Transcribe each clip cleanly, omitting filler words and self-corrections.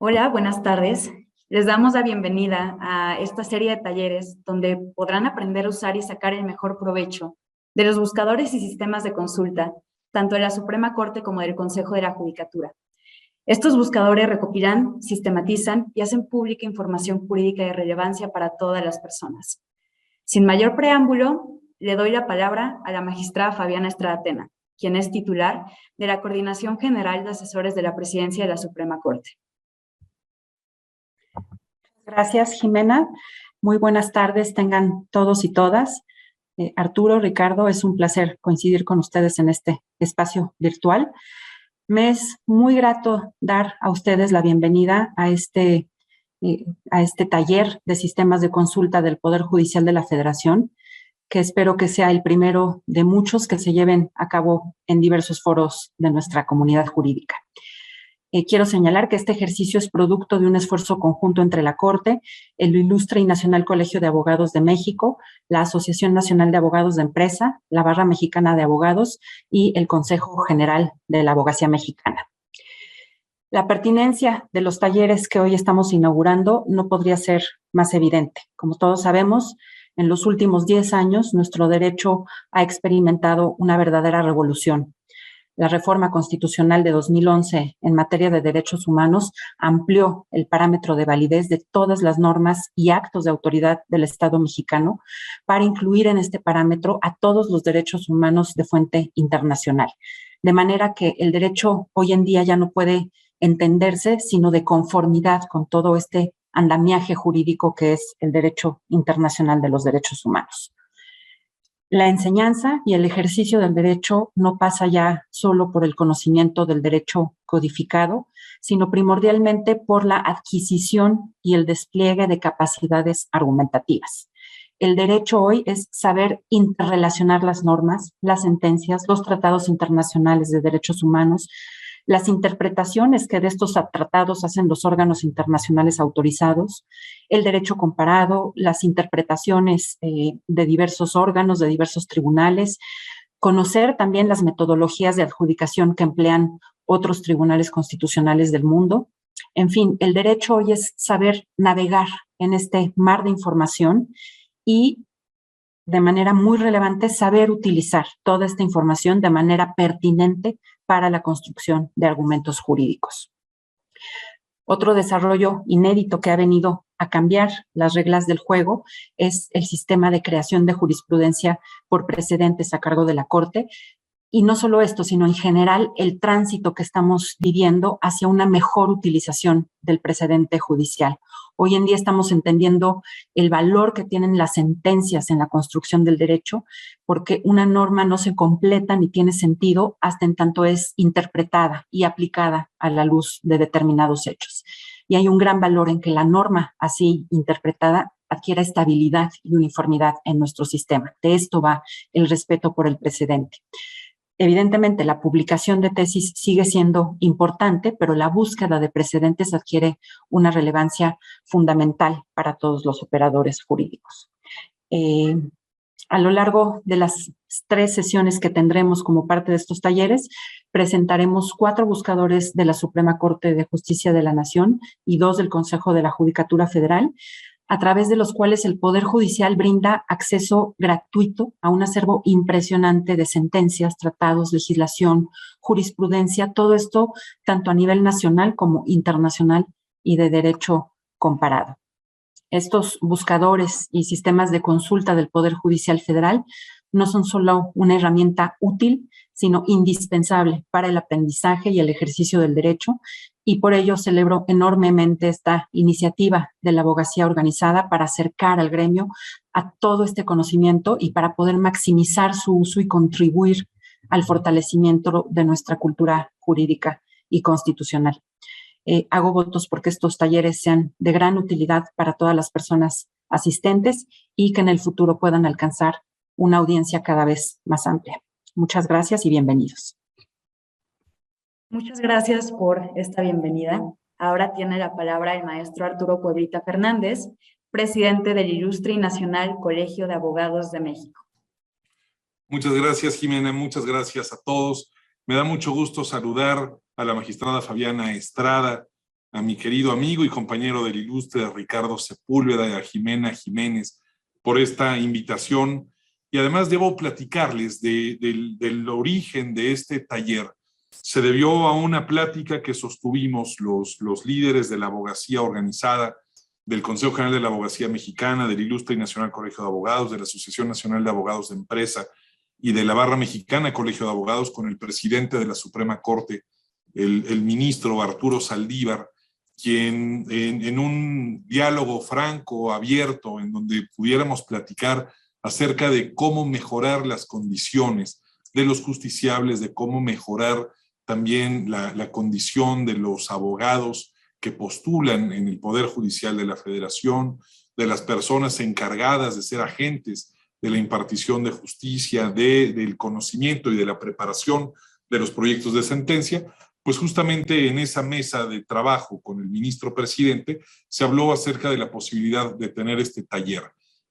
Hola, buenas tardes. Les damos la bienvenida a esta serie de talleres donde podrán aprender a usar y sacar el mejor provecho de los buscadores y sistemas de consulta, tanto de la Suprema Corte como del Consejo de la Judicatura. Estos buscadores recopilan, sistematizan y hacen pública información jurídica de relevancia para todas las personas. Sin mayor preámbulo, le doy la palabra a la magistrada Fabiana Estrada Tena, quien es titular de la Coordinación General de Asesores de la Presidencia de la Suprema Corte. Gracias, Jimena. Muy buenas tardes tengan todos y todas. Arturo, Ricardo, es un placer coincidir con ustedes en este espacio virtual. Me es muy grato dar a ustedes la bienvenida a este taller de sistemas de consulta del Poder Judicial de la Federación, que espero que sea el primero de muchos que se lleven a cabo en diversos foros de nuestra comunidad jurídica. Quiero señalar que este ejercicio es producto de un esfuerzo conjunto entre la Corte, el Ilustre y Nacional Colegio de Abogados de México, la Asociación Nacional de Abogados de Empresa, la Barra Mexicana de Abogados y el Consejo General de la Abogacía Mexicana. La pertinencia de los talleres que hoy estamos inaugurando no podría ser más evidente. Como todos sabemos, en los últimos 10 años nuestro derecho ha experimentado una verdadera revolución. La reforma constitucional de 2011 en materia de derechos humanos amplió el parámetro de validez de todas las normas y actos de autoridad del Estado mexicano para incluir en este parámetro a todos los derechos humanos de fuente internacional. De manera que el derecho hoy en día ya no puede entenderse sino de conformidad con todo este andamiaje jurídico que es el derecho internacional de los derechos humanos. La enseñanza y el ejercicio del derecho no pasa ya solo por el conocimiento del derecho codificado, sino primordialmente por la adquisición y el despliegue de capacidades argumentativas. El derecho hoy es saber interrelacionar las normas, las sentencias, los tratados internacionales de derechos humanos, las interpretaciones que de estos tratados hacen los órganos internacionales autorizados, el derecho comparado, las interpretaciones de diversos órganos, de diversos tribunales, conocer también las metodologías de adjudicación que emplean otros tribunales constitucionales del mundo. En fin, el derecho hoy es saber navegar en este mar de información y, de manera muy relevante, saber utilizar toda esta información de manera pertinente para la construcción de argumentos jurídicos. Otro desarrollo inédito que ha venido a cambiar las reglas del juego es el sistema de creación de jurisprudencia por precedentes a cargo de la Corte. Y no solo esto, sino en general el tránsito que estamos viviendo hacia una mejor utilización del precedente judicial. Hoy en día estamos entendiendo el valor que tienen las sentencias en la construcción del derecho, porque una norma no se completa ni tiene sentido hasta en tanto es interpretada y aplicada a la luz de determinados hechos. Y hay un gran valor en que la norma así interpretada adquiera estabilidad y uniformidad en nuestro sistema. De esto va el respeto por el precedente. Evidentemente, la publicación de tesis sigue siendo importante, pero la búsqueda de precedentes adquiere una relevancia fundamental para todos los operadores jurídicos. A lo largo de las 3 sesiones que tendremos como parte de estos talleres, presentaremos 4 buscadores de la Suprema Corte de Justicia de la Nación y 2 del Consejo de la Judicatura Federal, a través de los cuales el Poder Judicial brinda acceso gratuito a un acervo impresionante de sentencias, tratados, legislación, jurisprudencia, todo esto tanto a nivel nacional como internacional y de derecho comparado. Estos buscadores y sistemas de consulta del Poder Judicial Federal no son solo una herramienta útil, sino indispensable para el aprendizaje y el ejercicio del derecho, y por ello celebro enormemente esta iniciativa de la abogacía organizada para acercar al gremio a todo este conocimiento y para poder maximizar su uso y contribuir al fortalecimiento de nuestra cultura jurídica y constitucional. Hago votos porque estos talleres sean de gran utilidad para todas las personas asistentes y que en el futuro puedan alcanzar una audiencia cada vez más amplia. Muchas gracias y bienvenidos. Muchas gracias por esta bienvenida. Ahora tiene la palabra el maestro Arturo Cuevrita Fernández, presidente del Ilustre y Nacional Colegio de Abogados de México. Muchas gracias, Jimena. Muchas gracias a todos. Me da mucho gusto saludar a la magistrada Fabiana Estrada, a mi querido amigo y compañero del ilustre Ricardo Sepúlveda y a Jimena Jiménez por esta invitación. Y además debo platicarles del origen de este taller. Se debió a una plática que sostuvimos los líderes de la abogacía organizada, del Consejo General de la Abogacía Mexicana, del Ilustre y Nacional Colegio de Abogados, de la Asociación Nacional de Abogados de Empresa y de la Barra Mexicana Colegio de Abogados, con el presidente de la Suprema Corte, el ministro Arturo Saldívar, quien en un diálogo franco, abierto, en donde pudiéramos platicar acerca de cómo mejorar las condiciones de los justiciables, de cómo mejorar también la condición de los abogados que postulan en el Poder Judicial de la Federación, de las personas encargadas de ser agentes de la impartición de justicia, del conocimiento y de la preparación de los proyectos de sentencia. Pues justamente en esa mesa de trabajo con el ministro presidente se habló acerca de la posibilidad de tener este taller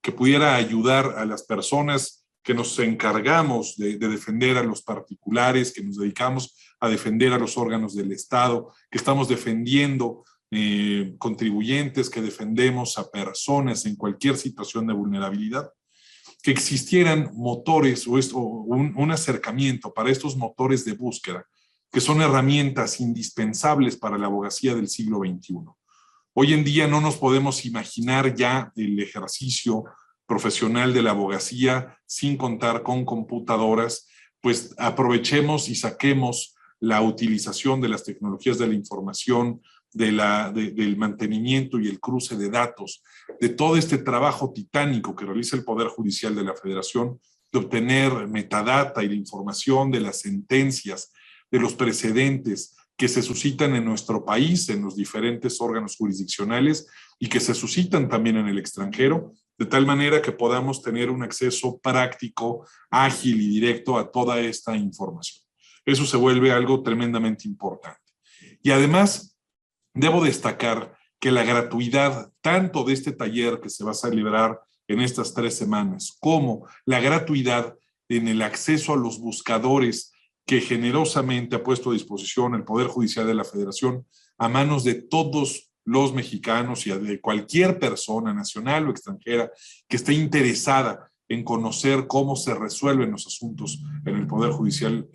que pudiera ayudar a las personas que nos encargamos de defender a los particulares, que nos dedicamos a defender a los órganos del Estado, que estamos defendiendo contribuyentes, que defendemos a personas en cualquier situación de vulnerabilidad, que existieran motores o un acercamiento para estos motores de búsqueda, que son herramientas indispensables para la abogacía del siglo XXI. Hoy en día no nos podemos imaginar ya el ejercicio profesional de la abogacía sin contar con computadoras, pues aprovechemos y saquemos la utilización de las tecnologías de la información, del mantenimiento y el cruce de datos, de todo este trabajo titánico que realiza el Poder Judicial de la Federación, de obtener metadata y la información de las sentencias, de los precedentes que se suscitan en nuestro país, en los diferentes órganos jurisdiccionales y que se suscitan también en el extranjero, de tal manera que podamos tener un acceso práctico, ágil y directo a toda esta información. Eso se vuelve algo tremendamente importante. Y además, debo destacar que la gratuidad, tanto de este taller que se va a celebrar en estas 3 semanas, como la gratuidad en el acceso a los buscadores que generosamente ha puesto a disposición el Poder Judicial de la Federación a manos de todos los mexicanos y de cualquier persona nacional o extranjera que esté interesada en conocer cómo se resuelven los asuntos en el Poder Judicial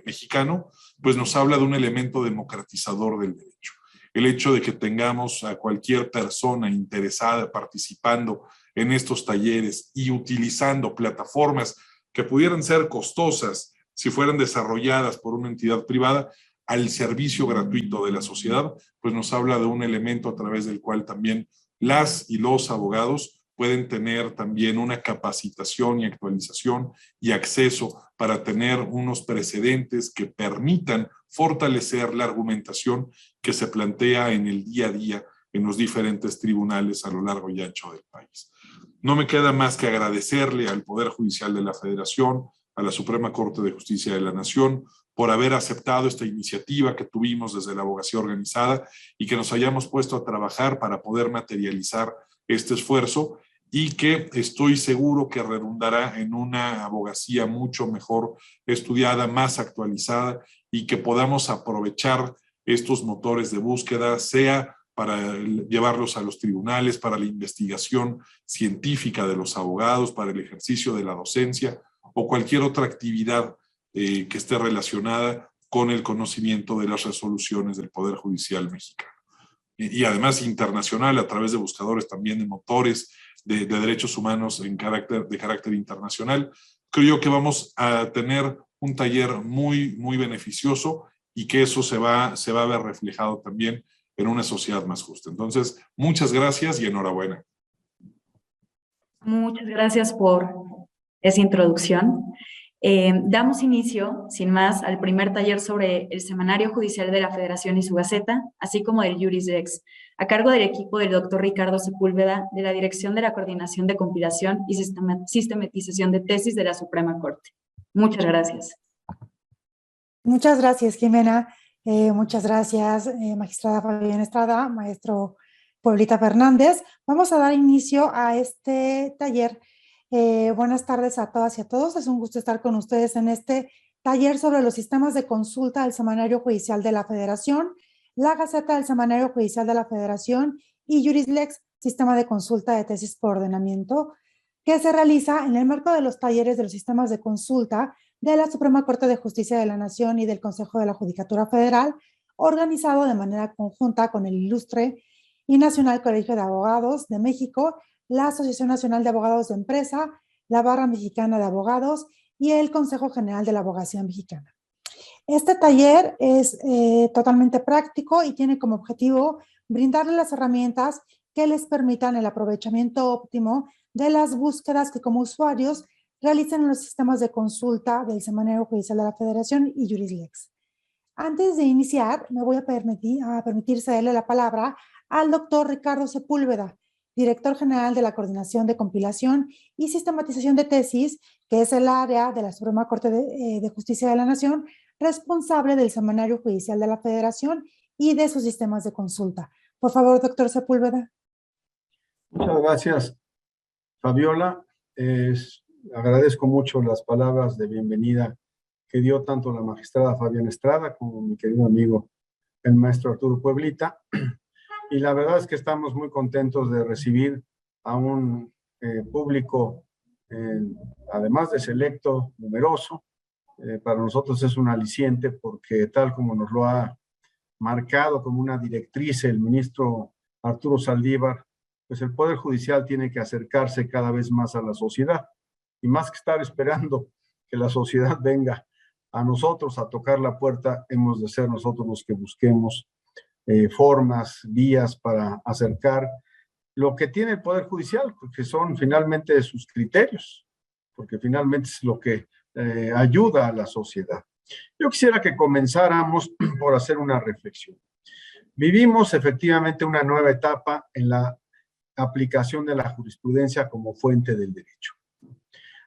mexicano, pues nos habla de un elemento democratizador del derecho. El hecho de que tengamos a cualquier persona interesada participando en estos talleres y utilizando plataformas que pudieran ser costosas si fueran desarrolladas por una entidad privada, al servicio gratuito de la sociedad, pues nos habla de un elemento a través del cual también las y los abogados pueden tener también una capacitación y actualización y acceso para tener unos precedentes que permitan fortalecer la argumentación que se plantea en el día a día en los diferentes tribunales a lo largo y ancho del país. No me queda más que agradecerle al Poder Judicial de la Federación, a la Suprema Corte de Justicia de la Nación, por haber aceptado esta iniciativa que tuvimos desde la abogacía organizada y que nos hayamos puesto a trabajar para poder materializar este esfuerzo y que estoy seguro que redundará en una abogacía mucho mejor estudiada, más actualizada y que podamos aprovechar estos motores de búsqueda, sea para llevarlos a los tribunales, para la investigación científica de los abogados, para el ejercicio de la docencia o cualquier otra actividad que esté relacionada con el conocimiento de las resoluciones del Poder Judicial mexicano. Y además internacional, a través de buscadores también de motores de derechos humanos de carácter internacional. Creo que vamos a tener un taller muy, muy beneficioso y que eso se va a ver reflejado también en una sociedad más justa. Entonces, muchas gracias y enhorabuena. Muchas gracias por esa introducción. Damos inicio, sin más, al primer taller sobre el Semanario Judicial de la Federación y su Gaceta, así como del Juris Rex, a cargo del equipo del doctor Ricardo Sepúlveda, de la Dirección de la Coordinación de Compilación y Sistematización de Tesis de la Suprema Corte. Muchas gracias. Muchas gracias, Jimena. Muchas gracias, magistrada Fabián Estrada, maestro Pueblita Fernández. Vamos a dar inicio a este taller. Buenas tardes a todas y a todos. Es un gusto estar con ustedes en este taller sobre los sistemas de consulta del Semanario Judicial de la Federación. la Gaceta del Semanario Judicial de la Federación y Jurislex, Sistema de Consulta de Tesis por Ordenamiento, que se realiza en el marco de los talleres de los sistemas de consulta de la Suprema Corte de Justicia de la Nación y del Consejo de la Judicatura Federal, organizado de manera conjunta con el Ilustre y Nacional Colegio de Abogados de México, la Asociación Nacional de Abogados de Empresa, la Barra Mexicana de Abogados y el Consejo General de la Abogacía Mexicana. Este taller es totalmente práctico y tiene como objetivo brindarles las herramientas que les permitan el aprovechamiento óptimo de las búsquedas que como usuarios realicen en los sistemas de consulta del Semanario Judicial de la Federación y Jurislex. Antes de iniciar, me voy a permitir cederle la palabra al doctor Ricardo Sepúlveda, director general de la Coordinación de Compilación y Sistematización de Tesis, que es el área de la Suprema Corte de Justicia de la Nación, responsable del Semanario Judicial de la Federación y de sus sistemas de consulta. Por favor, doctor Sepúlveda. Muchas gracias, Fabiola. Agradezco mucho las palabras de bienvenida que dio tanto la magistrada Fabiana Estrada como mi querido amigo, el maestro Arturo Pueblita. Y la verdad es que estamos muy contentos de recibir a un público, además de selecto, numeroso. Para nosotros es un aliciente porque tal como nos lo ha marcado como una directriz el ministro Arturo Saldívar, pues el Poder Judicial tiene que acercarse cada vez más a la sociedad. Y más que estar esperando que la sociedad venga a nosotros a tocar la puerta, hemos de ser nosotros los que busquemos formas, vías para acercar lo que tiene el Poder Judicial, porque son finalmente sus criterios, porque finalmente es lo que ayuda a la sociedad. Yo quisiera que comenzáramos por hacer una reflexión. Vivimos efectivamente una nueva etapa en la aplicación de la jurisprudencia como fuente del derecho.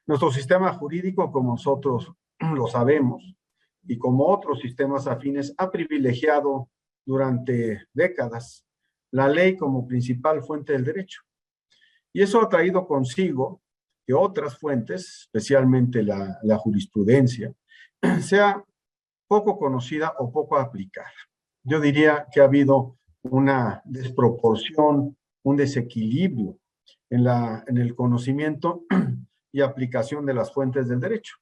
Nuestro sistema jurídico, como nosotros lo sabemos, y como otros sistemas afines, ha privilegiado durante décadas la ley como principal fuente del derecho. Y eso ha traído consigo que otras fuentes, especialmente la jurisprudencia, sea poco conocida o poco aplicada. Yo diría que ha habido una desproporción, un desequilibrio en el conocimiento y aplicación de las fuentes del derecho.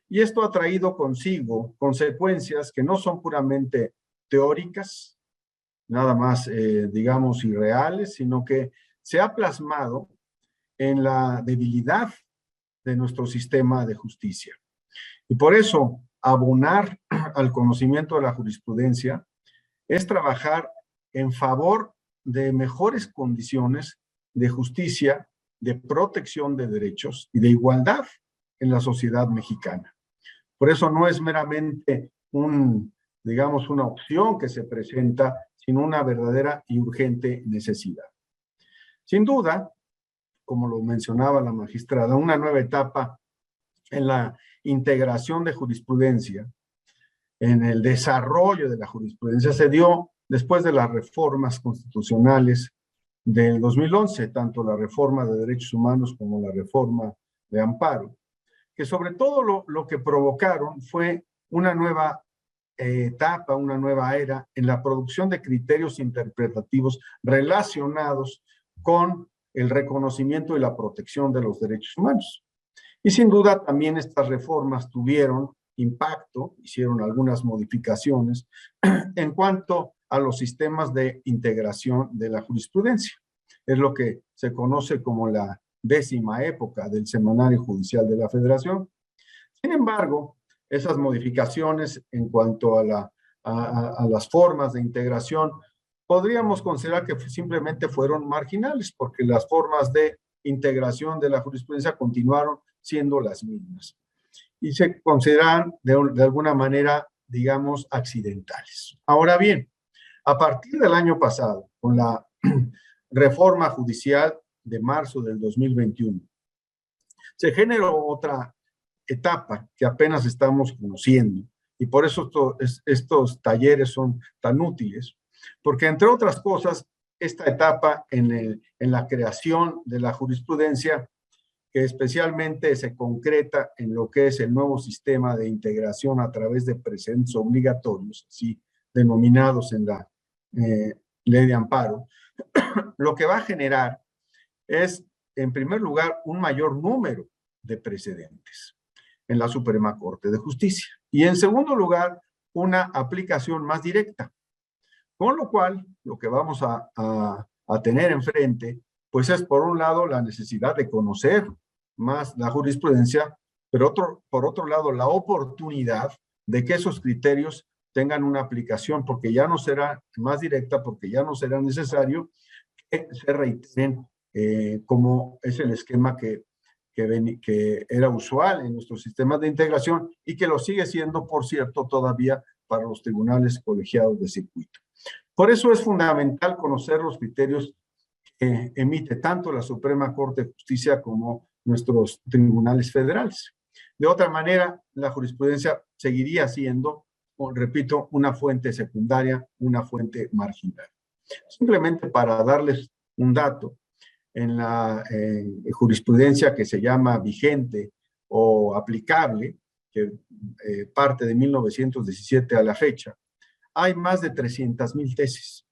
Y esto ha traído consigo consecuencias que no son puramente teóricas, nada más, digamos, irreales, sino que se ha plasmado en la debilidad de nuestro sistema de justicia. Y por eso, abonar al conocimiento de la jurisprudencia es trabajar en favor de mejores condiciones de justicia, de protección de derechos y de igualdad en la sociedad mexicana. Por eso no es meramente digamos, una opción que se presenta, sino una verdadera y urgente necesidad. Sin duda, como lo mencionaba la magistrada, una nueva etapa en la integración de jurisprudencia, en el desarrollo de la jurisprudencia, se dio después de las reformas constitucionales del 2011, tanto la reforma de derechos humanos como la reforma de amparo, que sobre todo lo que provocaron fue una nueva etapa, una nueva era en la producción de criterios interpretativos relacionados con el reconocimiento y la protección de los derechos humanos. Y sin duda también estas reformas tuvieron impacto, hicieron algunas modificaciones en cuanto a los sistemas de integración de la jurisprudencia. Es lo que se conoce como la 10ª época del Semanario Judicial de la Federación. Sin embargo, esas modificaciones en cuanto a las formas de integración, podríamos considerar que simplemente fueron marginales, porque las formas de integración de la jurisprudencia continuaron siendo las mismas. Y se consideran de alguna manera, digamos, accidentales. Ahora bien, a partir del año pasado, con la reforma judicial de marzo del 2021, se generó otra etapa que apenas estamos conociendo, y por eso estos talleres son tan útiles, porque entre otras cosas, esta etapa en la creación de la jurisprudencia, que especialmente se concreta en lo que es el nuevo sistema de integración a través de precedentes obligatorios, así denominados en la ley de amparo, lo que va a generar es, en primer lugar, un mayor número de precedentes en la Suprema Corte de Justicia. Y en segundo lugar, una aplicación más directa. Con lo cual, lo que vamos a tener enfrente, pues es por un lado la necesidad de conocer más la jurisprudencia, pero por otro lado la oportunidad de que esos criterios tengan una aplicación, porque ya no será más directa, porque ya no será necesario que se reiteren como es el esquema que era usual en nuestros sistemas de integración y que lo sigue siendo, por cierto, todavía para los tribunales colegiados de circuito. Por eso es fundamental conocer los criterios que emite tanto la Suprema Corte de Justicia como nuestros tribunales federales. De otra manera, la jurisprudencia seguiría siendo, repito, una fuente secundaria, una fuente marginal. Simplemente para darles un dato, en la jurisprudencia que se llama vigente o aplicable, que parte de 1917 a la fecha, hay más de 300,000 tesis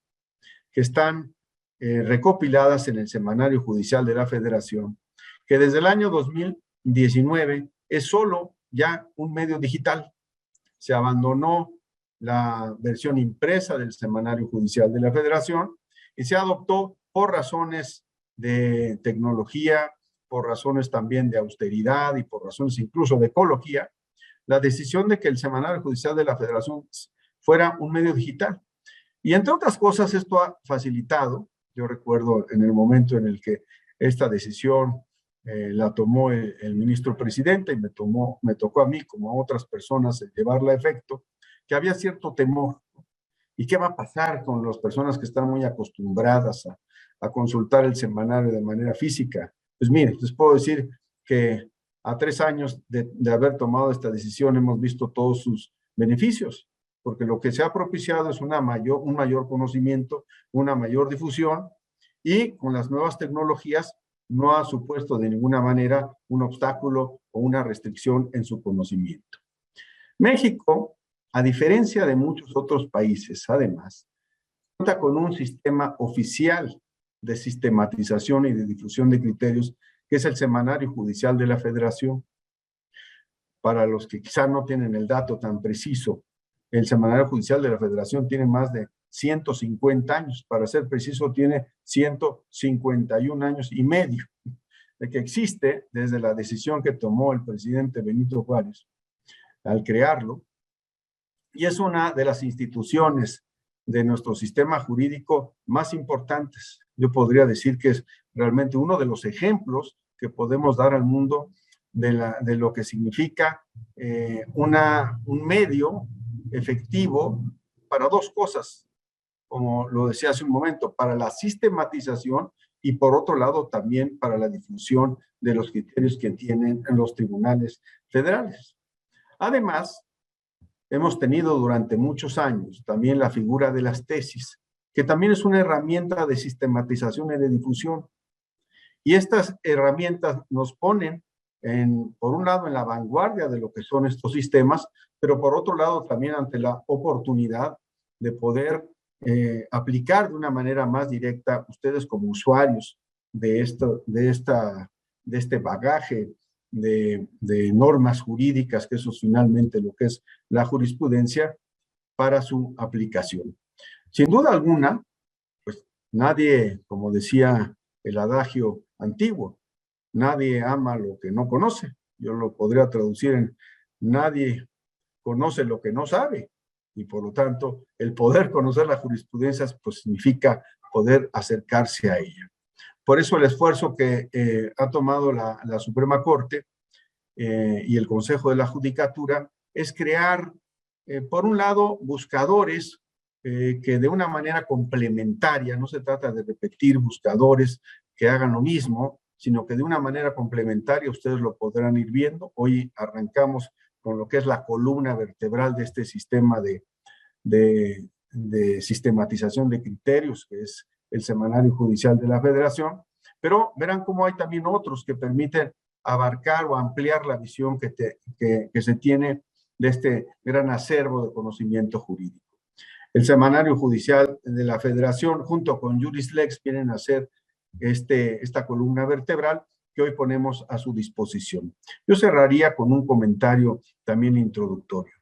que están recopiladas en el Semanario Judicial de la Federación, que desde el año 2019 es solo ya un medio digital. Se abandonó la versión impresa del Semanario Judicial de la Federación y se adoptó por razones de tecnología, por razones también de austeridad y por razones incluso de ecología, la decisión de que el Semanario Judicial de la Federación fuera un medio digital. Y entre otras cosas, esto ha facilitado, yo recuerdo en el momento en el que esta decisión la tomó el ministro presidente y me tocó a mí como a otras personas llevarla a efecto, que había cierto temor. ¿Y qué va a pasar con las personas que están muy acostumbradas a consultar el semanario de manera física? Pues mire, les puedo decir que a 3 años de haber tomado esta decisión hemos visto todos sus beneficios, porque lo que se ha propiciado es un mayor conocimiento, una mayor difusión, y con las nuevas tecnologías no ha supuesto de ninguna manera un obstáculo o una restricción en su conocimiento. México, a diferencia de muchos otros países, además, cuenta con un sistema oficial de sistematización y de difusión de criterios, que es el Semanario Judicial de la Federación. Para los que quizá no tienen el dato tan preciso, el Semanario Judicial de la Federación tiene más de 150 años, para ser preciso, tiene 151 años y medio de que existe desde la decisión que tomó el presidente Benito Juárez al crearlo, y es una de las instituciones de nuestro sistema jurídico más importantes. Yo podría decir que es realmente uno de los ejemplos que podemos dar al mundo de lo que significa un medio efectivo para dos cosas, como lo decía hace un momento, para la sistematización y por otro lado también para la difusión de los criterios que tienen los tribunales federales. Además, hemos tenido durante muchos años también la figura de las tesis, que también es una herramienta de sistematización y de difusión. Y estas herramientas nos ponen, por un lado, en la vanguardia de lo que son estos sistemas, pero por otro lado también ante la oportunidad de poder aplicar de una manera más directa ustedes como usuarios de este bagaje de normas jurídicas, que eso es finalmente lo que es la jurisprudencia, para su aplicación. Sin duda alguna, pues nadie, como decía el adagio antiguo, nadie ama lo que no conoce. Yo lo podría traducir en nadie conoce lo que no sabe. Y por lo tanto, el poder conocer la jurisprudencia pues significa poder acercarse a ella. Por eso el esfuerzo que ha tomado la Suprema Corte y el Consejo de la Judicatura es crear, por un lado, buscadores que de una manera complementaria, no se trata de repetir buscadores que hagan lo mismo, sino que de una manera complementaria ustedes lo podrán ir viendo. Hoy arrancamos con lo que es la columna vertebral de este sistema de sistematización de criterios, que es el Semanario Judicial de la Federación, pero verán cómo hay también otros que permiten abarcar o ampliar la visión que se tiene de este gran acervo de conocimiento jurídico. El Semanario Judicial de la Federación, junto con JurisLex, vienen a hacer esta columna vertebral que hoy ponemos a su disposición. Yo cerraría con un comentario también introductorio.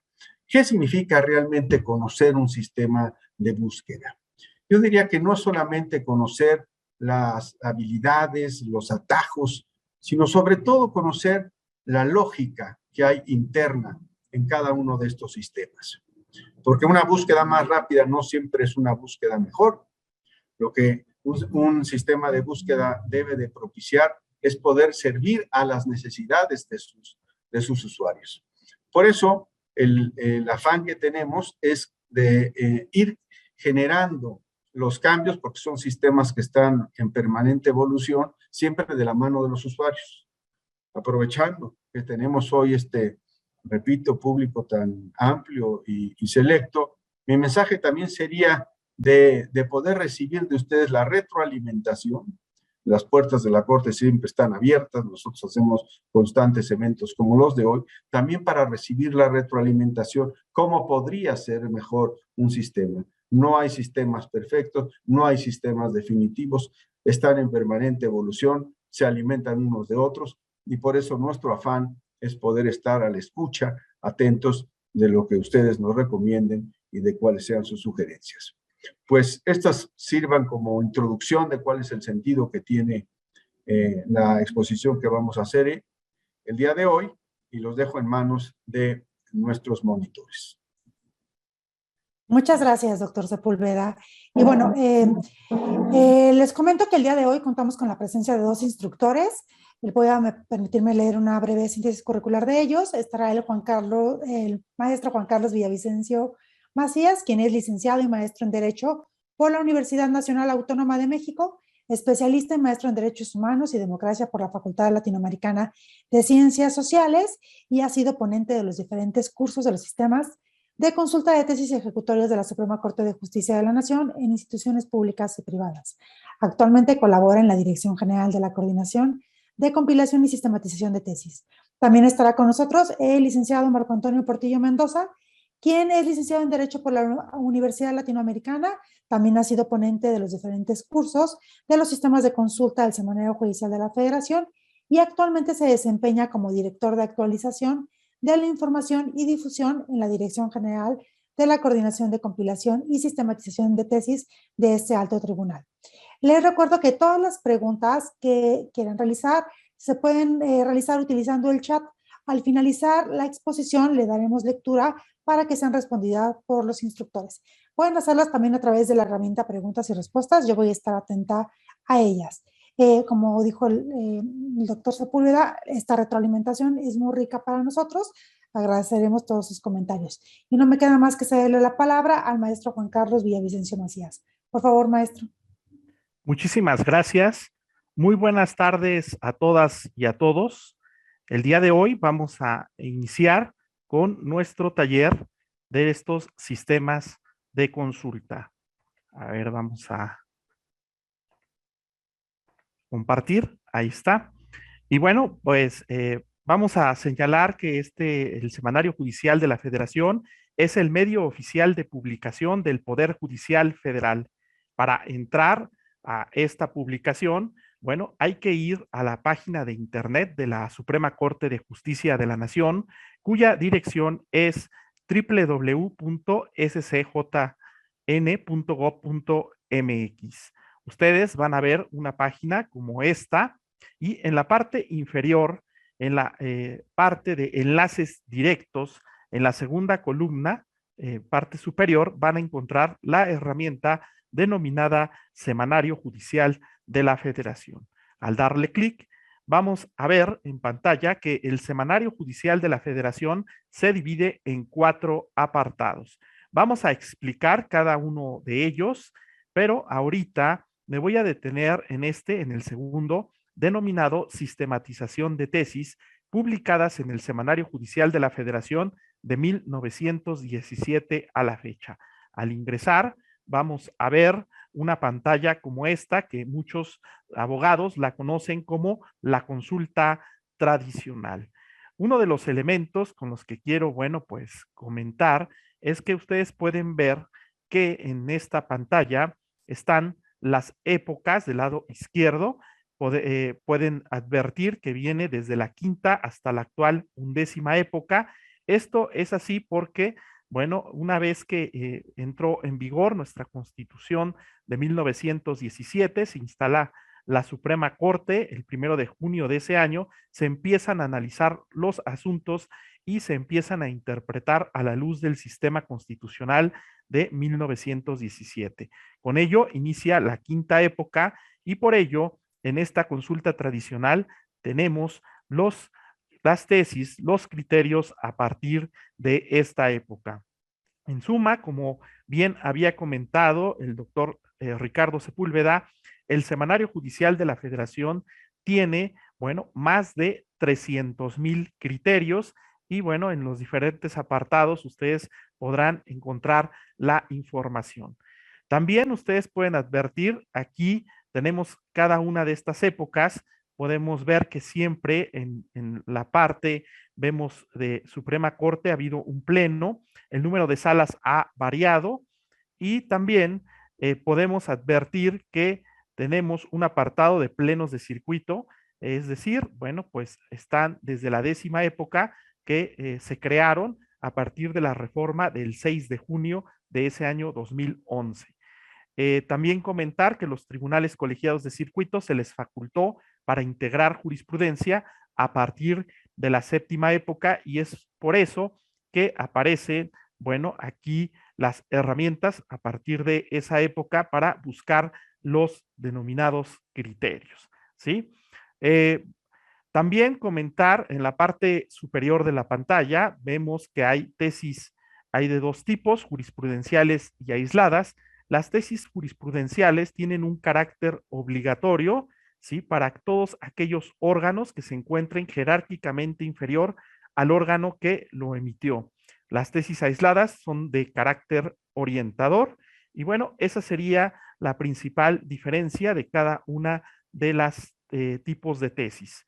¿Qué significa realmente conocer un sistema de búsqueda? Yo diría que no solamente conocer las habilidades, los atajos, sino sobre todo conocer la lógica que hay interna en cada uno de estos sistemas. Porque una búsqueda más rápida no siempre es una búsqueda mejor. Lo que un sistema de búsqueda debe de propiciar es poder servir a las necesidades de sus usuarios. Por eso, el afán que tenemos es de ir generando los cambios, porque son sistemas que están en permanente evolución, siempre de la mano de los usuarios. Aprovechando que tenemos hoy repito, público tan amplio y selecto, mi mensaje también sería de poder recibir de ustedes la retroalimentación. Las puertas de la Corte siempre están abiertas, nosotros hacemos constantes eventos como los de hoy, también para recibir la retroalimentación, cómo podría ser mejor un sistema. No hay sistemas perfectos, no hay sistemas definitivos, están en permanente evolución, se alimentan unos de otros, y por eso nuestro afán es poder estar a la escucha, atentos de lo que ustedes nos recomienden y de cuáles sean sus sugerencias. Pues estas sirvan como introducción de cuál es el sentido que tiene la exposición que vamos a hacer el día de hoy, y los dejo en manos de nuestros monitores. Muchas gracias, doctor Sepúlveda. Y bueno, les comento que el día de hoy contamos con la presencia de 2 instructores. Voy a permitirme leer una breve síntesis curricular de ellos. Estará el maestro Juan Carlos Villavicencio Macías, quien es licenciado y maestro en Derecho por la Universidad Nacional Autónoma de México, especialista y maestro en Derechos Humanos y Democracia por la Facultad Latinoamericana de Ciencias Sociales, y ha sido ponente de los diferentes cursos de los sistemas de consulta de tesis ejecutorias de la Suprema Corte de Justicia de la Nación en instituciones públicas y privadas. Actualmente colabora en la Dirección General de la Coordinación de Compilación y Sistematización de Tesis. También estará con nosotros el licenciado Marco Antonio Portillo Mendoza, quien es licenciado en Derecho por la Universidad Latinoamericana. También ha sido ponente de los diferentes cursos de los sistemas de consulta del Semanario Judicial de la Federación, y actualmente se desempeña como director de actualización de la información y difusión en la Dirección General de la Coordinación de Compilación y Sistematización de Tesis de este alto tribunal. Les recuerdo que todas las preguntas que quieran realizar se pueden realizar utilizando el chat. Al finalizar la exposición le daremos lectura para que sean respondidas por los instructores. Pueden hacerlas también a través de la herramienta preguntas y respuestas. Yo voy a estar atenta a ellas. Como dijo el doctor Sepúlveda, esta retroalimentación es muy rica para nosotros. Agradeceremos todos sus comentarios. Y no me queda más que cederle la palabra al maestro Juan Carlos Villavicencio Macías. Por favor, maestro. Muchísimas gracias. Muy buenas tardes a todas y a todos. El día de hoy vamos a iniciar con nuestro taller de estos sistemas de consulta. A ver, vamos a compartir. Ahí está. Y bueno, pues vamos a señalar que el Semanario Judicial de la Federación es el medio oficial de publicación del Poder Judicial Federal. Para entrar a esta publicación, bueno, hay que ir a la página de internet de la Suprema Corte de Justicia de la Nación, cuya dirección es www.scjn.gov.mx. Ustedes van a ver una página como esta, y en la parte inferior, en la parte de enlaces directos, en la segunda columna, parte superior, van a encontrar la herramienta denominada Semanario Judicial de la Federación. Al darle clic, vamos a ver en pantalla que el Semanario Judicial de la Federación se divide en 4 apartados. Vamos a explicar cada uno de ellos, pero ahorita me voy a detener en el segundo, denominado Sistematización de Tesis, publicadas en el Semanario Judicial de la Federación de 1917 a la fecha. Al ingresar, vamos a ver una pantalla como esta, que muchos abogados la conocen como la consulta tradicional. Uno de los elementos con los que quiero, bueno, pues comentar es que ustedes pueden ver que en esta pantalla están las épocas del lado izquierdo. Pueden advertir que viene desde la quinta hasta la actual 11ª época. Esto es así porque, bueno, una vez que entró en vigor nuestra Constitución de 1917, se instala la Suprema Corte el 1 de junio de ese año, se empiezan a analizar los asuntos y se empiezan a interpretar a la luz del sistema constitucional de 1917. Con ello inicia la quinta época y por ello en esta consulta tradicional tenemos las tesis, los criterios a partir de esta época. En suma, como bien había comentado el doctor Ricardo Sepúlveda, el Semanario Judicial de la Federación tiene, bueno, más de 300,000 criterios y, bueno, en los diferentes apartados ustedes podrán encontrar la información. También ustedes pueden advertir, aquí tenemos cada una de estas épocas, podemos ver que siempre en la parte, vemos de Suprema Corte, ha habido un pleno, el número de salas ha variado y también podemos advertir que tenemos un apartado de plenos de circuito, es decir, bueno, pues están desde la 10ª época que se crearon a partir de la reforma del 6 de junio de ese año 2011. También comentar que los tribunales colegiados de circuito se les facultó para integrar jurisprudencia a partir de la 7ª época y es por eso que aparecen, bueno, aquí las herramientas a partir de esa época para buscar los denominados criterios, ¿sí? También comentar en la parte superior de la pantalla, vemos que hay tesis, hay de dos tipos, jurisprudenciales y aisladas. Las tesis jurisprudenciales tienen un carácter obligatorio, ¿sí? Para todos aquellos órganos que se encuentren jerárquicamente inferior al órgano que lo emitió. Las tesis aisladas son de carácter orientador y bueno, esa sería la principal diferencia de cada una de las tipos de tesis.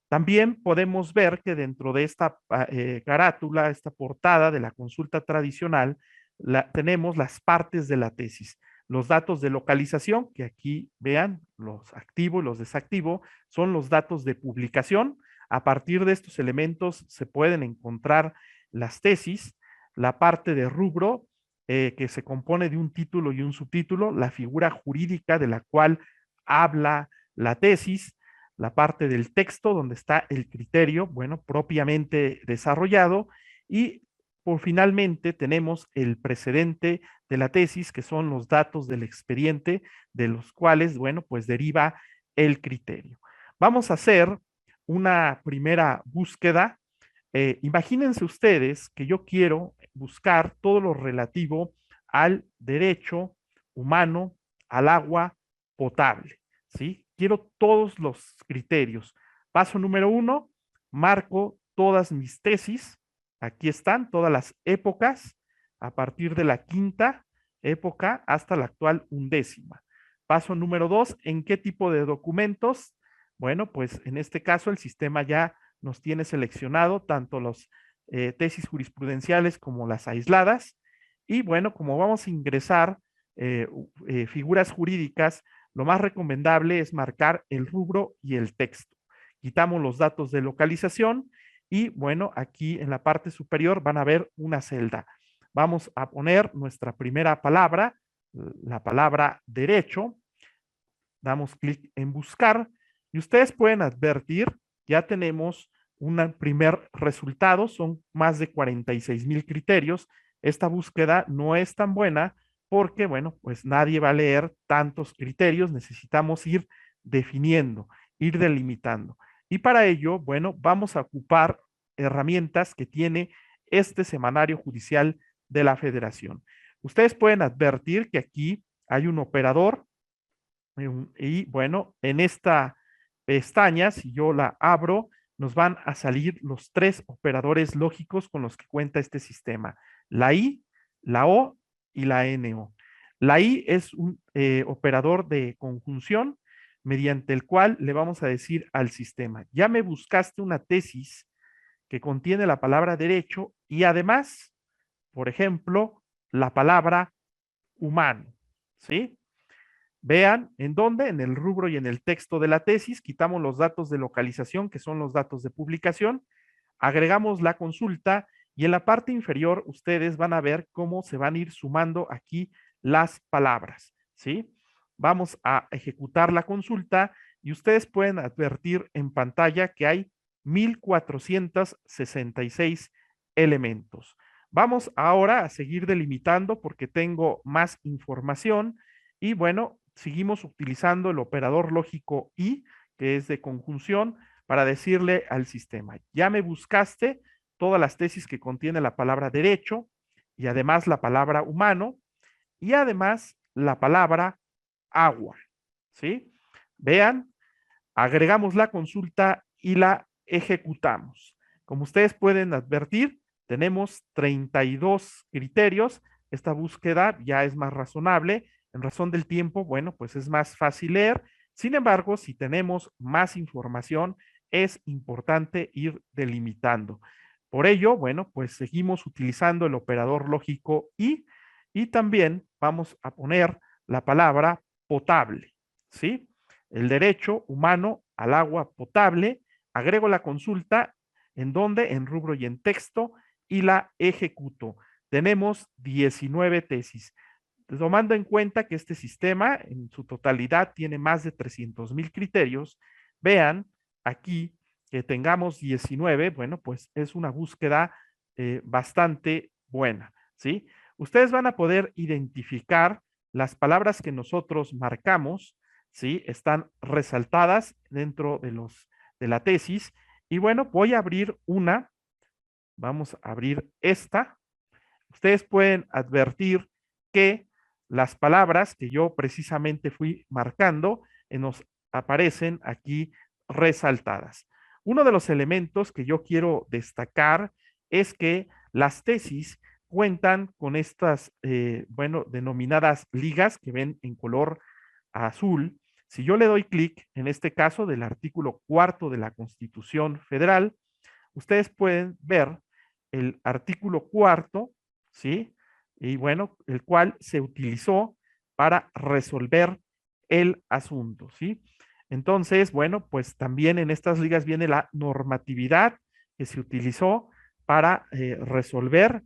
También podemos ver que dentro de esta carátula, esta portada de la consulta tradicional, tenemos las partes de la tesis. Los datos de localización, que aquí vean, los activo y los desactivo, son los datos de publicación. A partir de estos elementos se pueden encontrar las tesis, la parte de rubro, que se compone de un título y un subtítulo, la figura jurídica de la cual habla la tesis, la parte del texto donde está el criterio, bueno, propiamente desarrollado y finalmente tenemos el precedente de la tesis, que son los datos del expediente de los cuales, bueno, pues deriva el criterio. Vamos a hacer una primera búsqueda. Imagínense ustedes que yo quiero buscar todo lo relativo al derecho humano al agua potable, ¿sí? Quiero todos los criterios. Paso número 1, marco todas mis tesis. Aquí están todas las épocas, a partir de la 5ª época hasta la actual 11ª. Paso número 2, ¿en qué tipo de documentos? Bueno, pues en este caso el sistema ya nos tiene seleccionado tanto las tesis jurisprudenciales como las aisladas. Y bueno, como vamos a ingresar figuras jurídicas, lo más recomendable es marcar el rubro y el texto. Quitamos los datos de localización y bueno, aquí en la parte superior van a ver una celda. Vamos a poner nuestra primera palabra, la palabra derecho. Damos clic en buscar y ustedes pueden advertir, ya tenemos un primer resultado, son más de 46,000 criterios. Esta búsqueda no es tan buena porque, bueno, pues nadie va a leer tantos criterios, necesitamos ir definiendo, ir delimitando. Y para ello, bueno, vamos a ocupar herramientas que tiene este Semanario Judicial de la Federación. Ustedes pueden advertir que aquí hay un operador y, bueno, en esta pestaña, si yo la abro, nos van a salir los 3 operadores lógicos con los que cuenta este sistema, la I, la O y la NO. La I es un operador de conjunción mediante el cual le vamos a decir al sistema, ya me buscaste una tesis que contiene la palabra derecho y además, por ejemplo, la palabra humano, ¿sí? Vean en dónde, en el rubro y en el texto de la tesis, quitamos los datos de localización, que son los datos de publicación, agregamos la consulta y en la parte inferior ustedes van a ver cómo se van a ir sumando aquí las palabras, ¿sí? Vamos a ejecutar la consulta y ustedes pueden advertir en pantalla que hay 1466 elementos. Vamos ahora a seguir delimitando porque tengo más información y bueno, seguimos utilizando el operador lógico y, que es de conjunción, para decirle al sistema, ya me buscaste todas las tesis que contiene la palabra derecho y además la palabra humano y además la palabra agua, ¿sí? Vean, agregamos la consulta y la ejecutamos. Como ustedes pueden advertir, tenemos 32 criterios. Esta búsqueda ya es más razonable. En razón del tiempo, bueno, pues es más fácil leer. Sin embargo, si tenemos más información, es importante ir delimitando. Por ello, bueno, pues seguimos utilizando el operador lógico y también vamos a poner la palabra potable, ¿sí? El derecho humano al agua potable, agrego la consulta en donde, en rubro y en texto, y la ejecuto. Tenemos 19 tesis. Tomando en cuenta que este sistema en su totalidad tiene más de 300,000 criterios, vean aquí que tengamos 19, bueno, pues es una búsqueda bastante buena, ¿sí? Ustedes van a poder identificar las palabras que nosotros marcamos, ¿sí? Están resaltadas dentro de la tesis. Y bueno, voy a abrir una, vamos a abrir esta. Ustedes pueden advertir que las palabras que yo precisamente fui marcando nos aparecen aquí resaltadas. Uno de los elementos que yo quiero destacar es que las tesis cuentan con estas, bueno, denominadas ligas que ven en color azul. Si yo le doy clic, en este caso del artículo 4 de la Constitución Federal, ustedes pueden ver el artículo 4, ¿sí? Y bueno, el cual se utilizó para resolver el asunto, ¿sí? Entonces, bueno, pues también en estas ligas viene la normatividad que se utilizó para resolver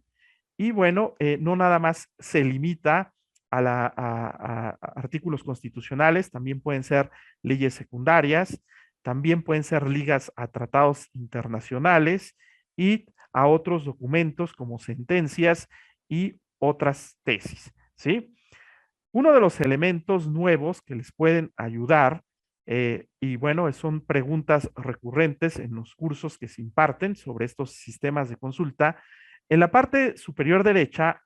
y bueno, no nada más se limita a artículos constitucionales, también pueden ser leyes secundarias, también pueden ser ligas a tratados internacionales y a otros documentos como sentencias y otras tesis, ¿sí? Uno de los elementos nuevos que les pueden ayudar, y bueno, son preguntas recurrentes en los cursos que se imparten sobre estos sistemas de consulta. En la parte superior derecha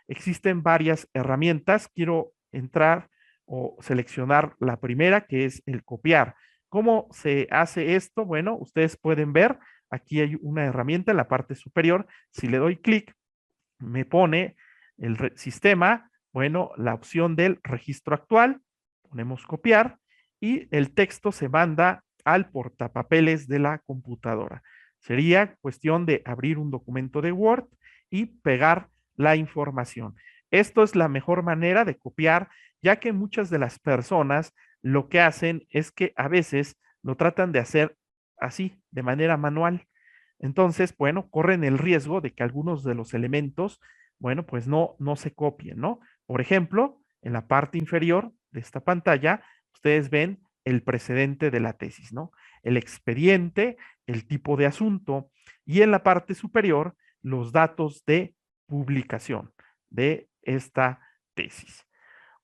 existen varias herramientas. Quiero entrar o seleccionar la primera, que es el copiar. ¿Cómo se hace esto? Bueno, ustedes pueden ver, aquí hay una herramienta en la parte superior. Si le doy clic, me pone el sistema, bueno, la opción del registro actual, ponemos copiar y el texto se manda al portapapeles de la computadora. Sería cuestión de abrir un documento de Word y pegar la información. Esto es la mejor manera de copiar, ya que muchas de las personas lo que hacen es que a veces lo tratan de hacer así, de manera manual. Entonces, bueno, corren el riesgo de que algunos de los elementos, bueno, pues no se copien, ¿no? Por ejemplo, en la parte inferior de esta pantalla, ustedes ven el precedente de la tesis, ¿no? El expediente, el tipo de asunto y en la parte superior, los datos de publicación de esta tesis.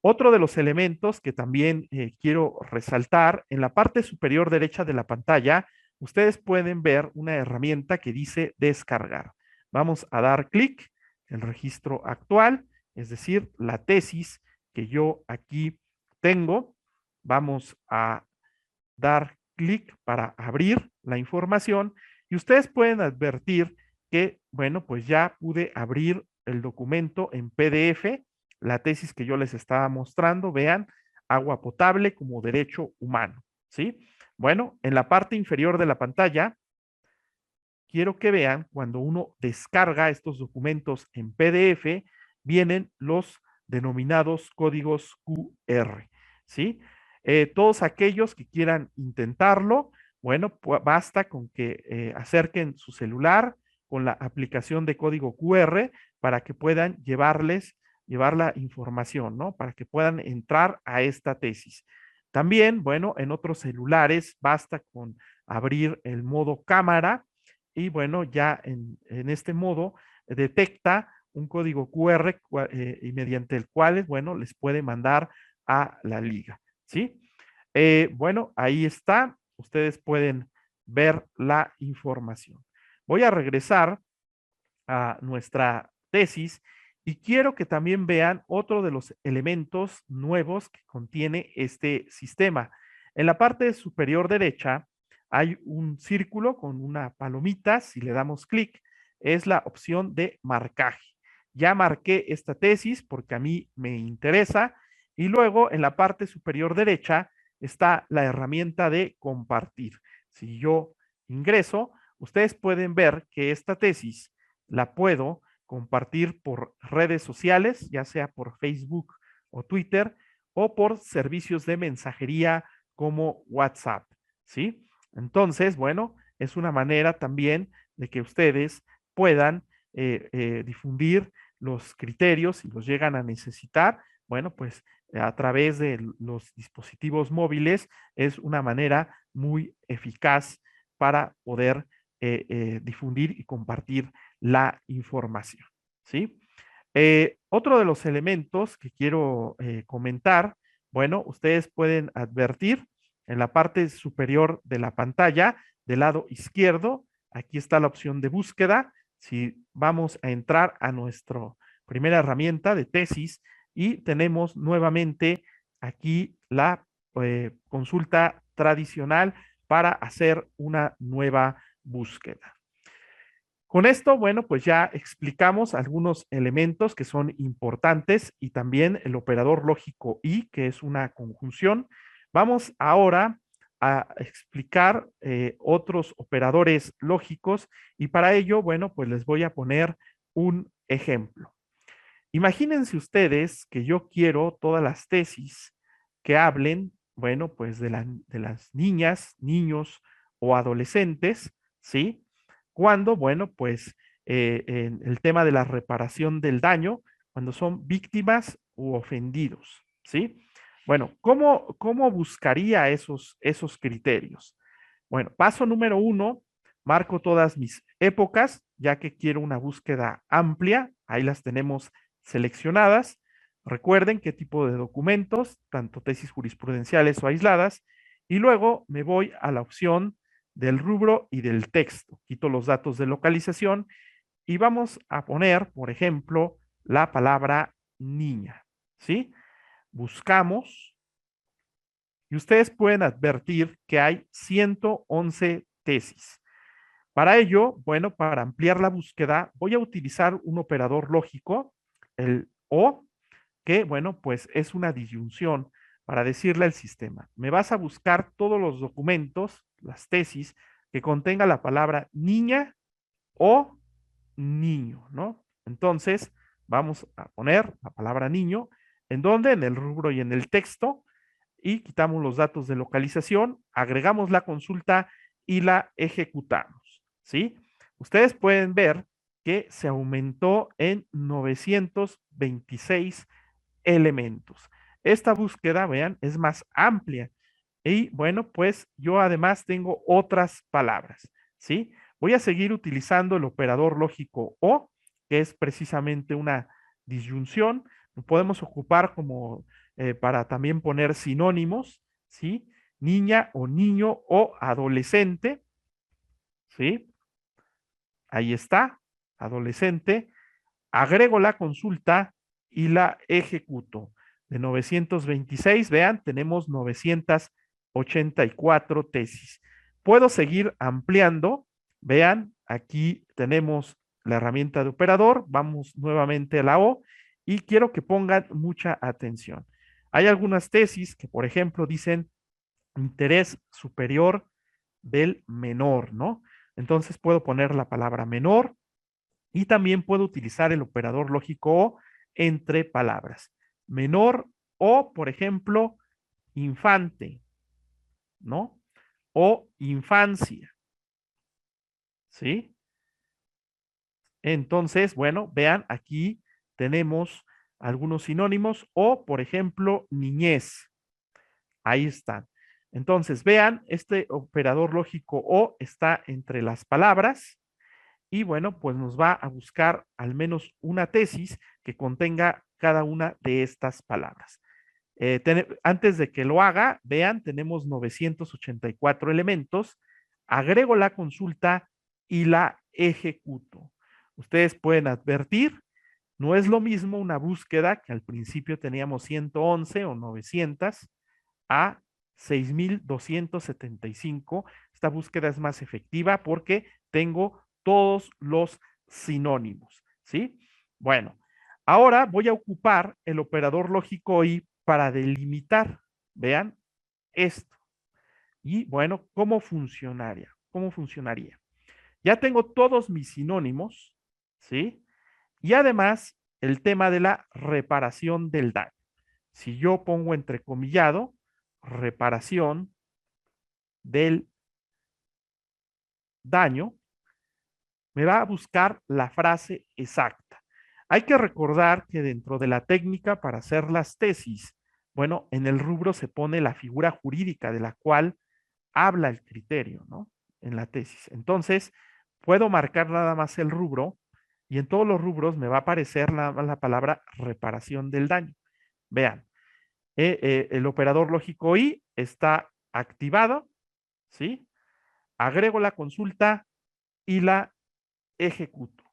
Otro de los elementos que también quiero resaltar, en la parte superior derecha de la pantalla, ustedes pueden ver una herramienta que dice descargar. Vamos a dar clic en registro actual, es decir, la tesis que yo aquí tengo. Vamos a dar clic para abrir la información y ustedes pueden advertir que, bueno, pues ya pude abrir el documento en PDF, la tesis que yo les estaba mostrando, vean, agua potable como derecho humano, ¿sí? Bueno, en la parte inferior de la pantalla, quiero que vean cuando uno descarga estos documentos en PDF, vienen los denominados códigos QR, ¿sí? Todos aquellos que quieran intentarlo, bueno, pues basta con que acerquen su celular con la aplicación de código QR para que puedan llevar la información, ¿no? Para que puedan entrar a esta tesis. También, bueno, en otros celulares basta con abrir el modo cámara y bueno, ya en este modo detecta un código QR y mediante el cual, bueno, les puede mandar a la liga, ¿sí? Bueno, ahí está. Ustedes pueden ver la información. Voy a regresar a nuestra tesis y quiero que también vean otro de los elementos nuevos que contiene este sistema. En la parte superior derecha hay un círculo con una palomita. Si le damos clic, es la opción de marcaje. Ya marqué esta tesis porque a mí me interesa. Y luego en la parte superior derecha está la herramienta de compartir. Si yo ingreso, ustedes pueden ver que esta tesis la puedo compartir por redes sociales, ya sea por Facebook o Twitter, o por servicios de mensajería como WhatsApp, ¿sí? Entonces, bueno, es una manera también de que ustedes puedan difundir los criterios si los llegan a necesitar. Bueno, pues a través de los dispositivos móviles es una manera muy eficaz para poder difundir y compartir la información, ¿sí? Otro de los elementos que quiero comentar, bueno, ustedes pueden advertir en la parte superior de la pantalla, del lado izquierdo, aquí está la opción de búsqueda. Si vamos a entrar a nuestra primera herramienta de tesis y tenemos nuevamente aquí la consulta tradicional para hacer una nueva búsqueda. Con esto, bueno, pues ya explicamos algunos elementos que son importantes y también el operador lógico y, que es una conjunción. Vamos ahora a explicar otros operadores lógicos y para ello, bueno, pues les voy a poner un ejemplo. Imagínense ustedes que yo quiero todas las tesis que hablen, bueno, pues de las niñas, niños o adolescentes, ¿sí? Cuando, bueno, pues en el tema de la reparación del daño, cuando son víctimas u ofendidos, ¿sí? Bueno, ¿cómo buscaría esos criterios? Bueno, paso número 1, marco todas mis épocas, ya que quiero una búsqueda amplia, ahí las tenemos seleccionadas. Recuerden qué tipo de documentos, tanto tesis jurisprudenciales o aisladas, y luego me voy a la opción del rubro y del texto. Quito los datos de localización y vamos a poner, por ejemplo, la palabra niña, ¿sí? Buscamos y ustedes pueden advertir que hay 111 tesis. Para ello, bueno, para ampliar la búsqueda, voy a utilizar un operador lógico, el O, que, bueno, pues es una disyunción para decirle al sistema, me vas a buscar todos los documentos, las tesis, que contenga la palabra niña o niño, ¿no? Entonces, vamos a poner la palabra niño, ¿en dónde? En el rubro y en el texto, y quitamos los datos de localización, agregamos la consulta y la ejecutamos, ¿sí? Ustedes pueden ver que se aumentó en 926 elementos. Esta búsqueda, vean, es más amplia. Y bueno, pues yo además tengo otras palabras, ¿sí? Voy a seguir utilizando el operador lógico O, que es precisamente una disyunción. Lo podemos ocupar como para también poner sinónimos, ¿sí? Niña o niño o adolescente, ¿sí? Ahí está, adolescente. Agrego la consulta y la ejecuto. De 926, vean, tenemos 984 tesis. Puedo seguir ampliando. Vean, aquí tenemos la herramienta de operador. Vamos nuevamente a la O y quiero que pongan mucha atención. Hay algunas tesis que, por ejemplo, dicen interés superior del menor, ¿no? Entonces puedo poner la palabra menor y también puedo utilizar el operador lógico O entre palabras. menor o, por ejemplo, infante, ¿no? O infancia, ¿sí? Entonces, bueno, vean, aquí tenemos algunos sinónimos o, por ejemplo, niñez. Ahí están. Entonces, vean, este operador lógico o está entre las palabras y bueno, pues nos va a buscar al menos una tesis que contenga cada una de estas palabras. Antes de que lo haga, vean, tenemos 984 elementos, agrego la consulta y la ejecuto. Ustedes pueden advertir, no es lo mismo una búsqueda que al principio teníamos 111 o 900 a 6275. Esta búsqueda es más efectiva porque tengo todos los sinónimos, ¿sí? Bueno, ahora voy a ocupar el operador lógico y para delimitar. Vean esto. Y bueno, ¿cómo funcionaría? ¿Cómo funcionaría? Ya tengo todos mis sinónimos, ¿sí? Y además el tema de la reparación del daño. Si yo pongo entrecomillado, reparación del daño, me va a buscar la frase exacta. Hay que recordar que dentro de la técnica para hacer las tesis, bueno, en el rubro se pone la figura jurídica de la cual habla el criterio, ¿no? En la tesis. Entonces, puedo marcar nada más el rubro y en todos los rubros me va a aparecer la palabra reparación del daño. Vean, el operador lógico y está activado, ¿sí? Agrego la consulta y la ejecuto.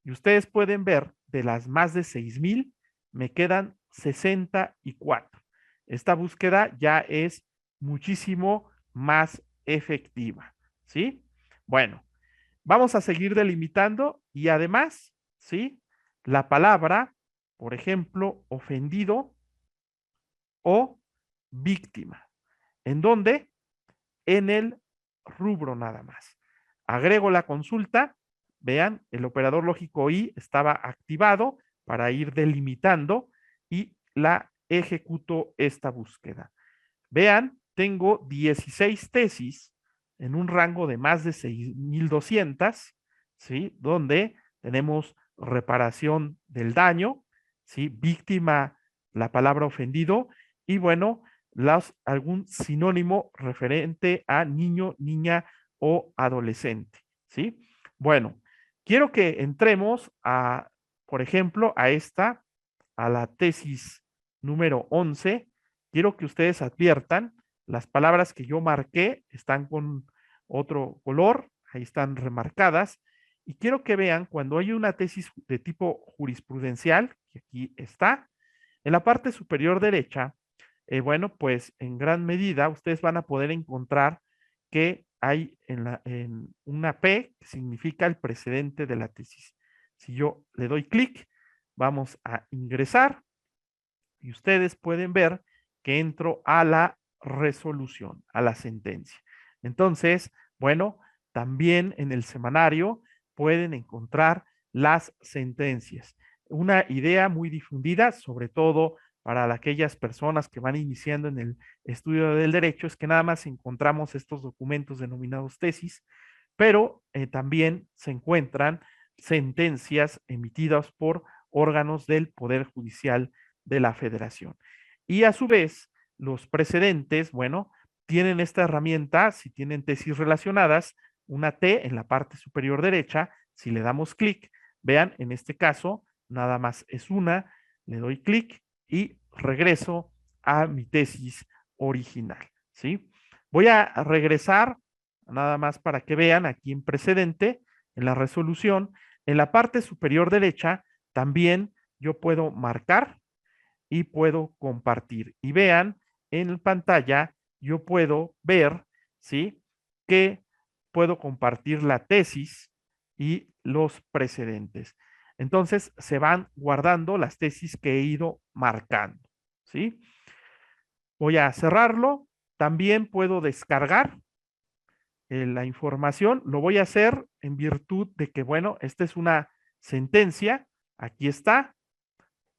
Y ustedes pueden ver, de las más de 6,000, me quedan 64. Esta búsqueda ya es muchísimo más efectiva, ¿sí? Bueno, vamos a seguir delimitando y además, ¿sí? La palabra, por ejemplo, ofendido o víctima. ¿En dónde? En el rubro nada más. Agrego la consulta. Vean, el operador lógico y estaba activado para ir delimitando y la ejecuto esta búsqueda. Vean, tengo 16 tesis en un rango de más de 6,200, ¿sí? Donde tenemos reparación del daño, ¿sí? Víctima, la palabra ofendido, y bueno, algún sinónimo referente a niño, niña o adolescente, ¿sí? Bueno, quiero que entremos a, por ejemplo, a la tesis número 11. Quiero que ustedes adviertan, las palabras que yo marqué están con otro color, ahí están remarcadas, y quiero que vean cuando hay una tesis de tipo jurisprudencial, que aquí está, en la parte superior derecha, bueno, pues en gran medida ustedes van a poder encontrar que hay en una P que significa el precedente de la tesis. Si yo le doy clic, vamos a ingresar y ustedes pueden ver que entro a la resolución, a la sentencia. Entonces, bueno, también en el semanario pueden encontrar las sentencias. Una idea muy difundida, sobre todo para aquellas personas que van iniciando en el estudio del derecho, es que nada más encontramos estos documentos denominados tesis, pero también se encuentran sentencias emitidas por órganos del Poder Judicial de la Federación. Y a su vez, los precedentes, bueno, tienen esta herramienta, si tienen tesis relacionadas, una T en la parte superior derecha, si le damos clic, vean, en este caso, nada más es una, le doy clic y regreso a mi tesis original, ¿sí? Voy a regresar, nada más para que vean, aquí en precedente, en la resolución, en la parte superior derecha, también yo puedo marcar y puedo compartir. Y vean, en pantalla yo puedo ver, ¿sí? Que puedo compartir la tesis y los precedentes. Entonces se van guardando las tesis que he ido marcando, ¿sí? Voy a cerrarlo. También puedo descargar la información. Lo voy a hacer en virtud de que, bueno, esta es una sentencia. Aquí está.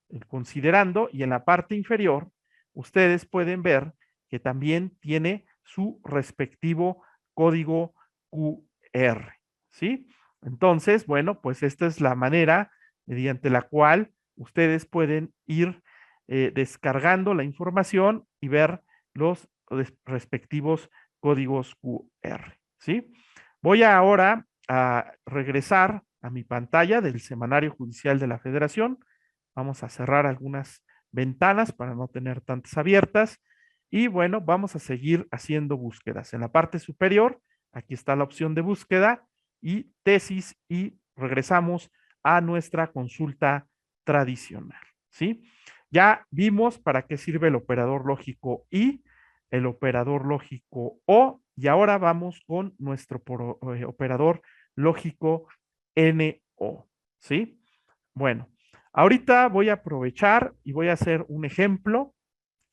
el considerando, y en la parte inferior ustedes pueden ver que también tiene su respectivo código QR, ¿sí? Entonces, bueno, pues esta es la manera mediante la cual ustedes pueden ir descargando la información y ver los respectivos códigos QR, ¿sí? Voy ahora a regresar a mi pantalla del Semanario Judicial de la Federación. Vamos a cerrar algunas ventanas para no tener tantas abiertas. Y bueno, vamos a seguir haciendo búsquedas. En la parte superior, aquí está la opción de búsqueda y tesis, y regresamos a nuestra consulta tradicional, ¿sí? Ya vimos para qué sirve el operador lógico y el operador lógico O, y ahora vamos con nuestro operador lógico NO, ¿sí? Bueno, ahorita voy a aprovechar y voy a hacer un ejemplo.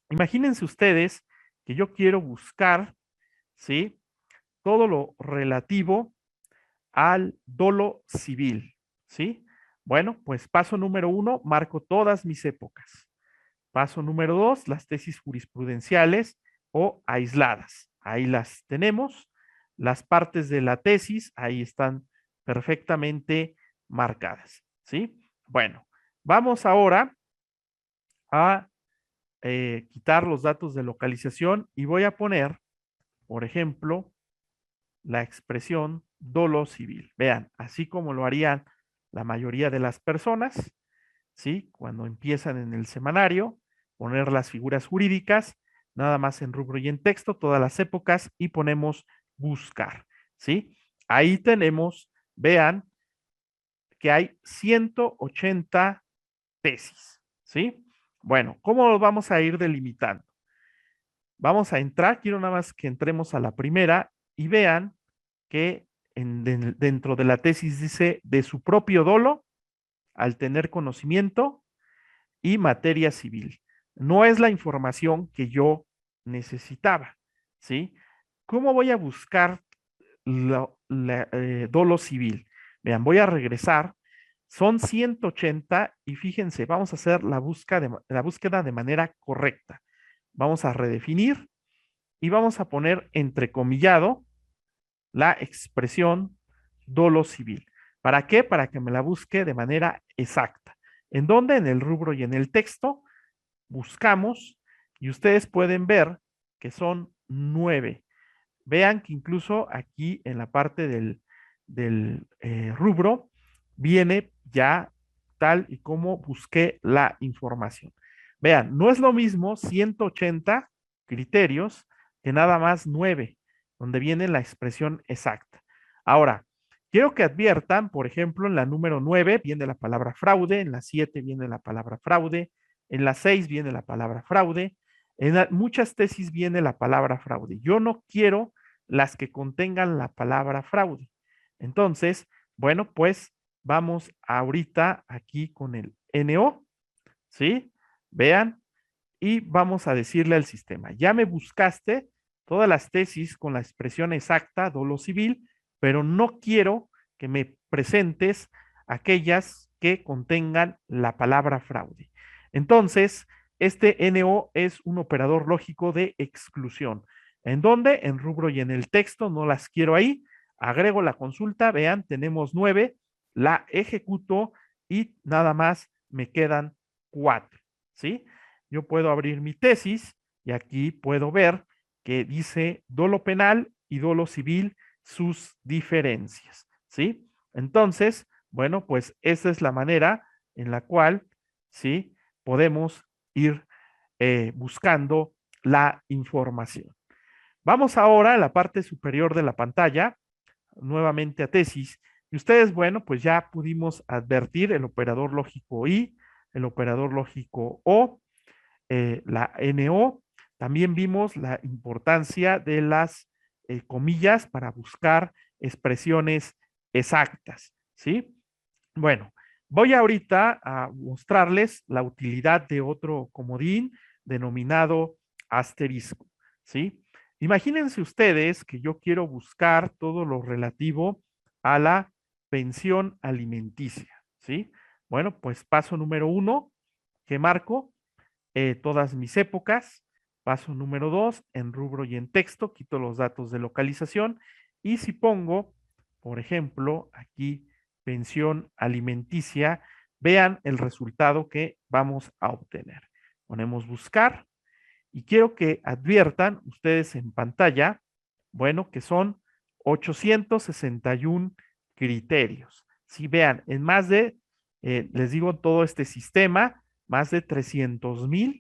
Imagínense ustedes que yo quiero buscar, ¿sí? Todo lo relativo al dolo civil, ¿sí? Bueno, pues paso número 1, marco todas mis épocas. Paso número 2, las tesis jurisprudenciales o aisladas. Ahí las tenemos. Las partes de la tesis, ahí están perfectamente marcadas, ¿sí? Bueno, vamos ahora a quitar los datos de localización y voy a poner, por ejemplo, la expresión dolo civil. Vean, así como lo harían la mayoría de las personas, ¿sí? Cuando empiezan en el semanario, poner las figuras jurídicas, nada más en rubro y en texto, todas las épocas, y ponemos buscar, ¿sí? Ahí tenemos, vean, que hay 180 tesis, ¿sí? Bueno, ¿cómo lo vamos a ir delimitando? Vamos a entrar, quiero nada más que entremos a la primera y vean que dentro de la tesis dice de su propio dolo al tener conocimiento y materia civil. No es la información que yo necesitaba, ¿sí? ¿Cómo voy a buscar dolo civil? Vean, voy a regresar, son 180 y fíjense, vamos a hacer la búsqueda de manera correcta. Vamos a redefinir y vamos a poner entrecomillado la expresión dolo civil. ¿Para qué? Para que me la busque de manera exacta. ¿En dónde? En el rubro y en el texto. Buscamos y ustedes pueden ver que son 9. Vean que incluso aquí en la parte del rubro viene ya tal y como busqué la información. Vean, no es lo mismo 180 criterios que nada más 9, donde viene la expresión exacta. Ahora, quiero que adviertan, por ejemplo, en la número 9 viene la palabra fraude, en la 7 viene la palabra fraude, en la 6 viene la palabra fraude, en muchas tesis viene la palabra fraude. Yo no quiero las que contengan la palabra fraude. Entonces, bueno, pues vamos ahorita aquí con el NO, ¿sí? Vean, y vamos a decirle al sistema, ya me buscaste todas las tesis con la expresión exacta, dolo civil, pero no quiero que me presentes aquellas que contengan la palabra fraude. Entonces, este NO es un operador lógico de exclusión. ¿En dónde? En rubro y en el texto, no las quiero ahí. Agrego la consulta, vean, tenemos 9, la ejecuto y nada más me quedan 4, ¿sí? Yo puedo abrir mi tesis y aquí puedo ver que dice dolo penal y dolo civil, sus diferencias, ¿sí? Entonces, bueno, pues esa es la manera en la cual, ¿sí? Podemos ir buscando la información. Vamos ahora a la parte superior de la pantalla, nuevamente a tesis, y ustedes, bueno, pues ya pudimos advertir el operador lógico I, el operador lógico O, la NO. También vimos la importancia de las comillas para buscar expresiones exactas, ¿sí? Bueno, voy ahorita a mostrarles la utilidad de otro comodín denominado asterisco, ¿sí? Imagínense ustedes que yo quiero buscar todo lo relativo a la pensión alimenticia, ¿sí? Bueno, pues paso número 1, que marco todas mis épocas. Paso número 2, en rubro y en texto, quito los datos de localización. Y si pongo, por ejemplo, aquí pensión alimenticia, vean el resultado que vamos a obtener. Ponemos buscar y quiero que adviertan ustedes en pantalla, bueno, que son 861 criterios. Si vean, en más de, les digo, todo este sistema, más de 300,000,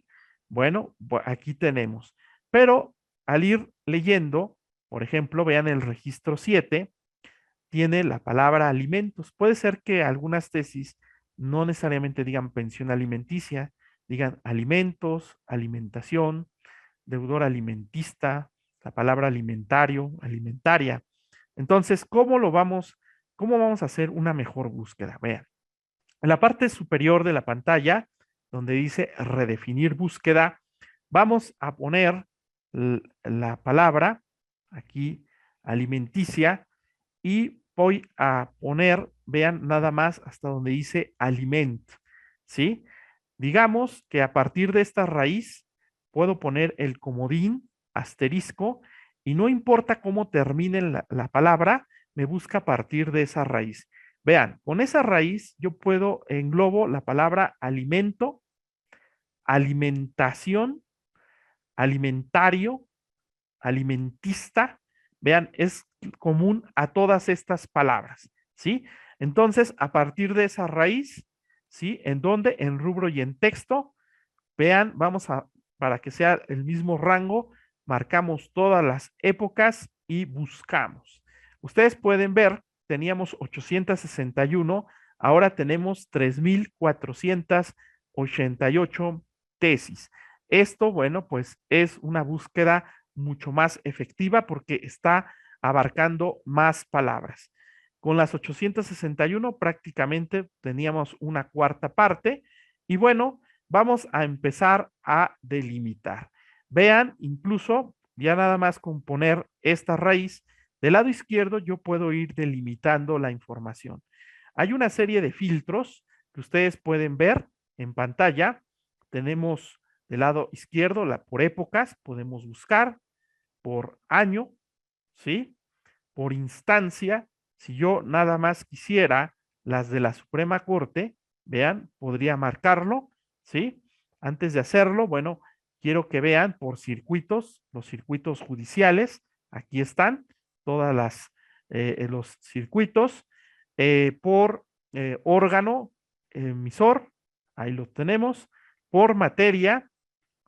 bueno, aquí tenemos. Pero al ir leyendo, por ejemplo, vean el registro 7, tiene la palabra alimentos. Puede ser que algunas tesis no necesariamente digan pensión alimenticia, digan alimentos, alimentación, deudor alimentista, la palabra alimentario, alimentaria. Entonces, cómo vamos a hacer una mejor búsqueda? Vean, en la parte superior de la pantalla, donde dice redefinir búsqueda, vamos a poner la palabra aquí alimenticia y voy a poner, vean nada más hasta donde dice aliment, ¿sí? Digamos que a partir de esta raíz puedo poner el comodín asterisco y no importa cómo termine la palabra, me busca a partir de esa raíz. Vean, con esa raíz yo puedo englobo la palabra alimento, alimentación, alimentario, alimentista. Vean, es común a todas estas palabras, ¿sí? Entonces, a partir de esa raíz, ¿sí? ¿En dónde? En rubro y en texto. Vean, para que sea el mismo rango, marcamos todas las épocas y buscamos. Ustedes pueden ver, teníamos 861, ahora tenemos 3,488 tesis. Esto, bueno, pues es una búsqueda mucho más efectiva porque está abarcando más palabras. Con las 861 prácticamente teníamos una cuarta parte y bueno, vamos a empezar a delimitar. Vean, incluso ya nada más con poner esta raíz, del lado izquierdo yo puedo ir delimitando la información. Hay una serie de filtros que ustedes pueden ver en pantalla. Tenemos del lado izquierdo por épocas, podemos buscar por año, ¿sí? Por instancia. Si yo nada más quisiera las de la Suprema Corte, vean, podría marcarlo, ¿sí? Antes de hacerlo, bueno, quiero que vean por circuitos, los circuitos judiciales, aquí están todas los circuitos, por órgano emisor, ahí lo tenemos, por materia,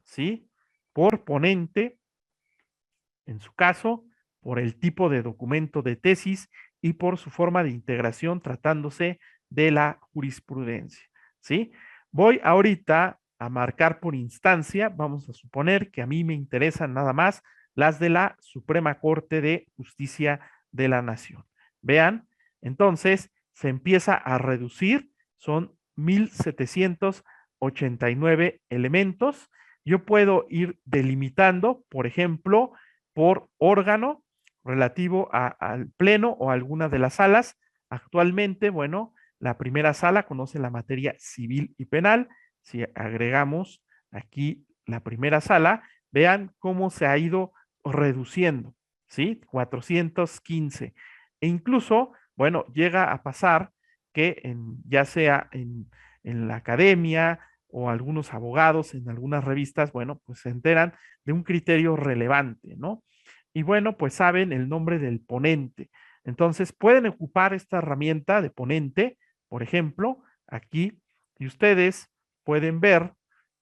¿sí? Por ponente, en su caso, por el tipo de documento de tesis y por su forma de integración tratándose de la jurisprudencia, ¿sí? Voy ahorita a marcar por instancia, vamos a suponer que a mí me interesan nada más las de la Suprema Corte de Justicia de la Nación. Vean, entonces se empieza a reducir, son 1,789 elementos. Yo puedo ir delimitando, por ejemplo, por órgano relativo al pleno o alguna de las salas. Actualmente, bueno, la primera sala conoce la materia civil y penal. Si agregamos aquí la primera sala, vean cómo se ha ido reduciendo, ¿sí? 415. E incluso, bueno, llega a pasar que ya sea en la academia o algunos abogados en algunas revistas, bueno, pues se enteran de un criterio relevante, ¿no? Y bueno, pues saben el nombre del ponente. Entonces pueden ocupar esta herramienta de ponente, por ejemplo, aquí, y ustedes pueden ver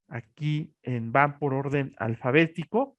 aquí van por orden alfabético,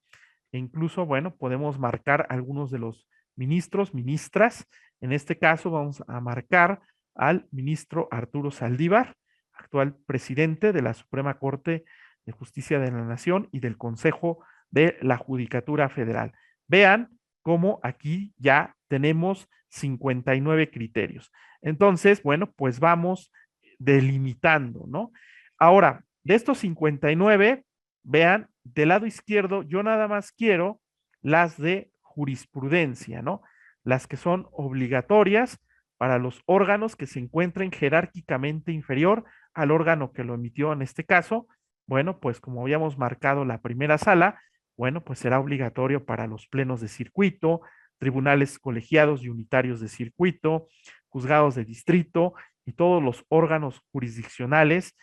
e incluso, bueno, podemos marcar algunos de los ministros, ministras. En este caso vamos a marcar al ministro Arturo Saldívar, actual presidente de la Suprema Corte de Justicia de la Nación y del Consejo de la Judicatura Federal. Vean cómo aquí ya tenemos 59 criterios. Entonces, bueno, pues vamos delimitando, ¿no? Ahora, de estos 59, vean, del lado izquierdo, yo nada más quiero las de jurisprudencia, ¿no? Las que son obligatorias para los órganos que se encuentren jerárquicamente inferior al órgano que lo emitió en este caso, bueno, pues como habíamos marcado la primera sala, bueno, pues será obligatorio para los plenos de circuito, tribunales colegiados y unitarios de circuito, juzgados de distrito y todos los órganos jurisdiccionales,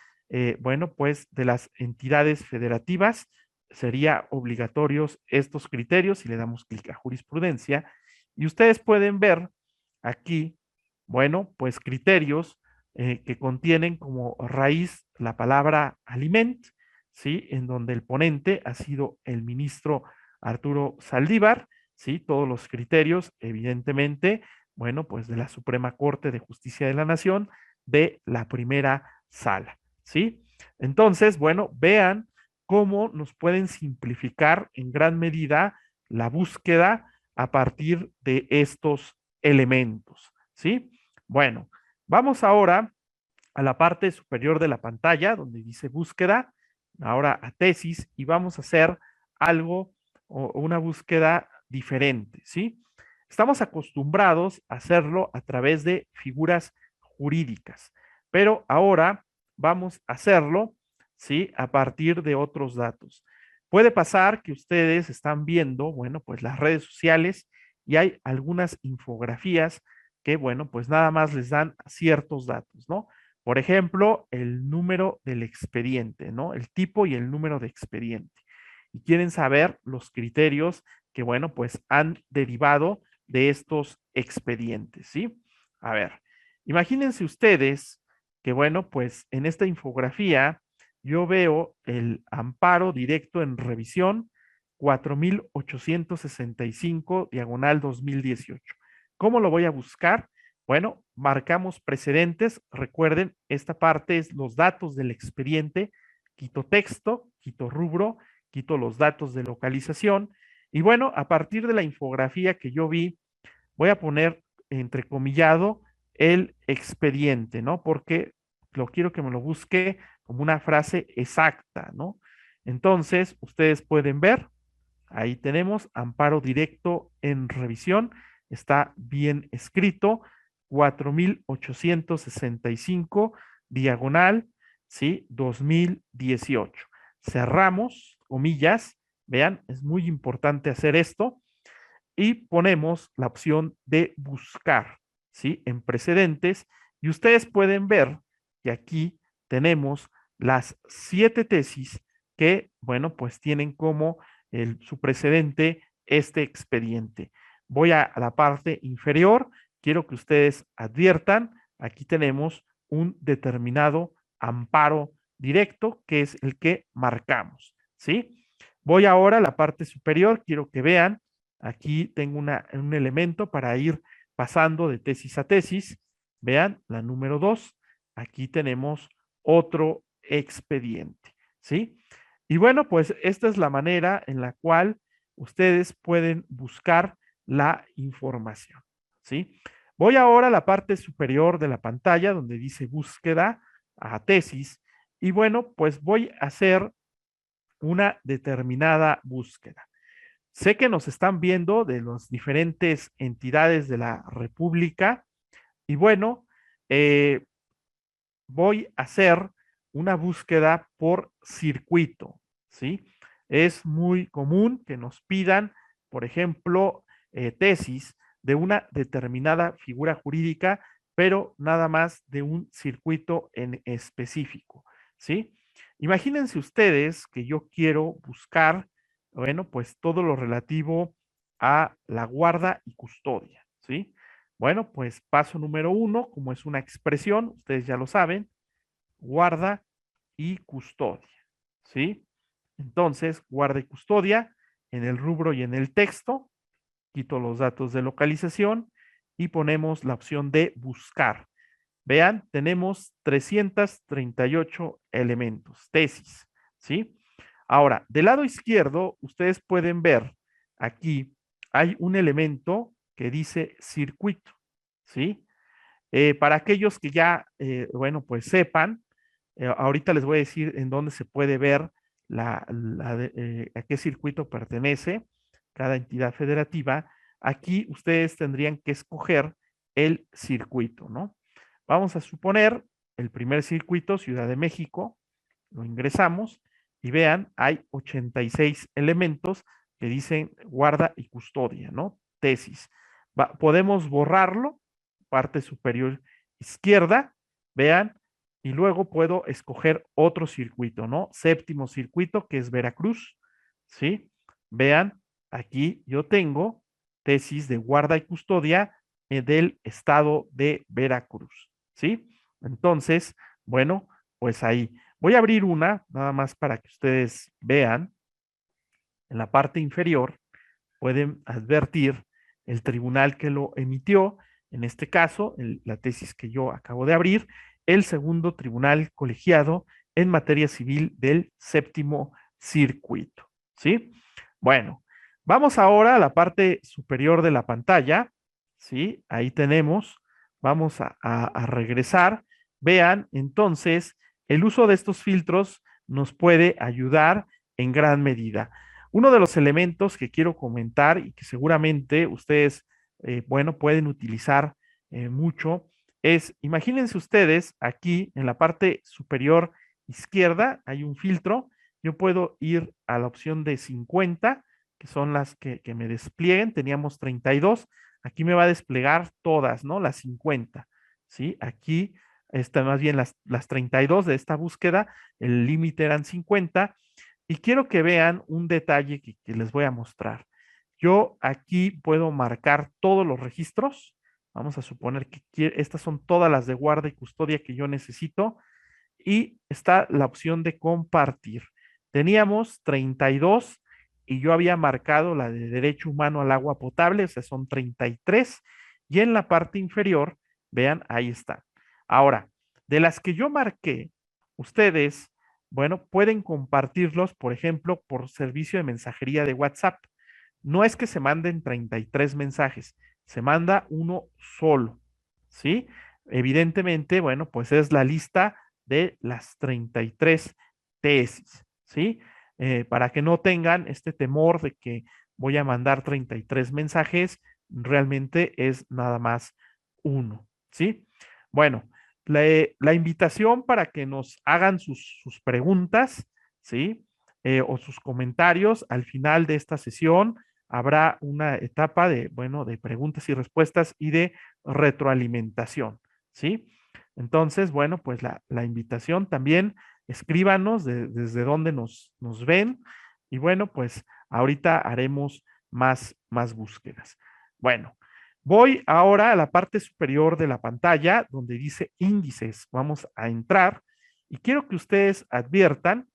bueno, pues de las entidades federativas sería obligatorios estos criterios y le damos clic a jurisprudencia y ustedes pueden ver aquí, bueno, pues criterios que contienen como raíz la palabra aliment, ¿sí? En donde el ponente ha sido el ministro Arturo Saldívar, ¿sí? Todos los criterios, evidentemente, bueno, pues de la Suprema Corte de Justicia de la Nación, de la primera sala, ¿sí? Entonces, bueno, vean cómo nos pueden simplificar en gran medida la búsqueda a partir de estos elementos, ¿sí? Bueno, vamos ahora a la parte superior de la pantalla donde dice búsqueda, ahora a tesis y vamos a hacer algo o una búsqueda diferente, ¿sí? Estamos acostumbrados a hacerlo a través de figuras jurídicas, pero ahora vamos a hacerlo, ¿sí? A partir de otros datos. Puede pasar que ustedes están viendo, bueno, pues las redes sociales y hay algunas infografías que, bueno, pues nada más les dan ciertos datos, ¿no? Por ejemplo, el número del expediente, ¿no? El tipo y el número de expediente. Y quieren saber los criterios que, bueno, pues han derivado de estos expedientes, ¿sí? A ver, imagínense ustedes que, bueno, pues en esta infografía yo veo el amparo directo en revisión 4865 diagonal 2018. ¿Cómo lo voy a buscar? Bueno, marcamos precedentes. Recuerden, esta parte es los datos del expediente. Quito texto, quito rubro, quito los datos de localización. Y bueno, a partir de la infografía que yo vi, voy a poner entrecomillado el expediente, ¿no? Porque lo quiero que me lo busque como una frase exacta, ¿no? Entonces, ustedes pueden ver, ahí tenemos amparo directo en revisión, está bien escrito, 4865 diagonal, ¿sí? 2018. Cerramos, comillas, vean, es muy importante hacer esto y ponemos la opción de buscar, ¿sí? En precedentes y ustedes pueden ver que aquí tenemos las 7 tesis que, bueno, pues tienen como su precedente este expediente. Voy a la parte inferior, quiero que ustedes adviertan, aquí tenemos un determinado amparo directo que es el que marcamos, ¿sí? Voy ahora a la parte superior, quiero que vean, aquí tengo un elemento para ir pasando de tesis a tesis. Vean, la número 2, aquí tenemos otro expediente, ¿sí? Y bueno, pues esta es la manera en la cual ustedes pueden buscar la información, ¿sí? Voy ahora a la parte superior de la pantalla donde dice búsqueda a tesis y bueno, pues voy a hacer una determinada búsqueda. Sé que nos están viendo de las diferentes entidades de la República y bueno, voy a hacer una búsqueda por circuito, ¿sí? Es muy común que nos pidan, por ejemplo, tesis de una determinada figura jurídica, pero nada más de un circuito en específico, ¿sí? Imagínense ustedes que yo quiero buscar, bueno, pues todo lo relativo a la guarda y custodia, ¿sí? Bueno, pues paso número 1, como es una expresión, ustedes ya lo saben, guarda y custodia, ¿sí? Entonces, guarda y custodia en el rubro y en el texto, quito los datos de localización y ponemos la opción de buscar. Vean, tenemos 338 elementos, tesis, ¿sí? Ahora, del lado izquierdo, ustedes pueden ver aquí hay un elemento que dice circuito, ¿sí? Para aquellos que ya, bueno, pues sepan, ahorita les voy a decir en dónde se puede ver a qué circuito pertenece cada entidad federativa. Aquí ustedes tendrían que escoger el circuito, ¿no? Vamos a suponer el primer circuito, Ciudad de México, lo ingresamos y vean, hay 86 elementos que dicen guarda y custodia, ¿no? Tesis. Podemos borrarlo, parte superior izquierda, vean, y luego puedo escoger otro circuito, ¿no? Séptimo circuito, que es Veracruz, ¿sí? Vean, aquí yo tengo tesis de guarda y custodia del estado de Veracruz, ¿sí? Entonces, bueno, pues ahí. Voy a abrir una, nada más para que ustedes vean. En la parte inferior pueden advertir el tribunal que lo emitió, en este caso, la tesis que yo acabo de abrir, el segundo tribunal colegiado en materia civil del séptimo circuito, ¿sí? Bueno, vamos ahora a la parte superior de la pantalla, ¿sí? Ahí tenemos, vamos a regresar. Vean, entonces, el uso de estos filtros nos puede ayudar en gran medida. Uno de los elementos que quiero comentar y que seguramente ustedes, bueno, pueden utilizar mucho es, imagínense ustedes, aquí en la parte superior izquierda hay un filtro. Yo puedo ir a la opción de 50, que son las que me desplieguen. Teníamos 32. Aquí me va a desplegar todas, ¿no? Las 50, ¿sí? Aquí están más bien las 32 de esta búsqueda. El límite eran 50. Y quiero que vean un detalle que les voy a mostrar. Yo aquí puedo marcar todos los registros. Vamos a suponer que estas son todas las de guarda y custodia que yo necesito. Y está la opción de compartir. Teníamos 32 y yo había marcado la de derecho humano al agua potable, o sea, son 33. Y en la parte inferior, vean, ahí está. Ahora, de las que yo marqué, ustedes, bueno, pueden compartirlos, por ejemplo, por servicio de mensajería de WhatsApp. No es que se manden 33 mensajes, se manda uno solo, ¿sí? Evidentemente, bueno, pues es la lista de las 33 tesis, ¿sí? Para que no tengan este temor de que voy a mandar 33 mensajes, realmente es nada más uno, ¿sí? Bueno, la invitación para que nos hagan sus preguntas, ¿sí? O sus comentarios al final de esta sesión. Habrá una etapa de, bueno, de preguntas y respuestas y de retroalimentación, ¿sí? Entonces, bueno, pues la invitación también, escríbanos desde dónde nos ven y bueno, pues ahorita haremos más búsquedas. Bueno, voy ahora a la parte superior de la pantalla donde dice índices. Vamos a entrar y quiero que ustedes adviertan,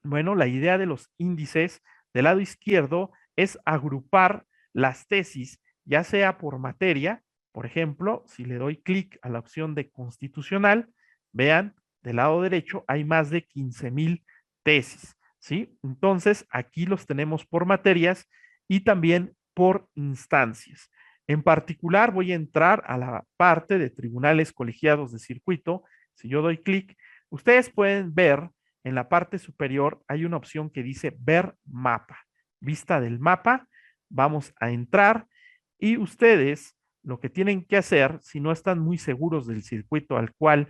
bueno, la idea de los índices del lado izquierdo es agrupar las tesis, ya sea por materia. Por ejemplo, si le doy clic a la opción de constitucional, vean, del lado derecho hay más de 15,000 tesis, ¿sí? Entonces, aquí los tenemos por materias y también por instancias. En particular, voy a entrar a la parte de tribunales colegiados de circuito. Si yo doy clic, ustedes pueden ver en la parte superior hay una opción que dice ver mapa, vista del mapa. Vamos a entrar y ustedes lo que tienen que hacer, si no están muy seguros del circuito al cual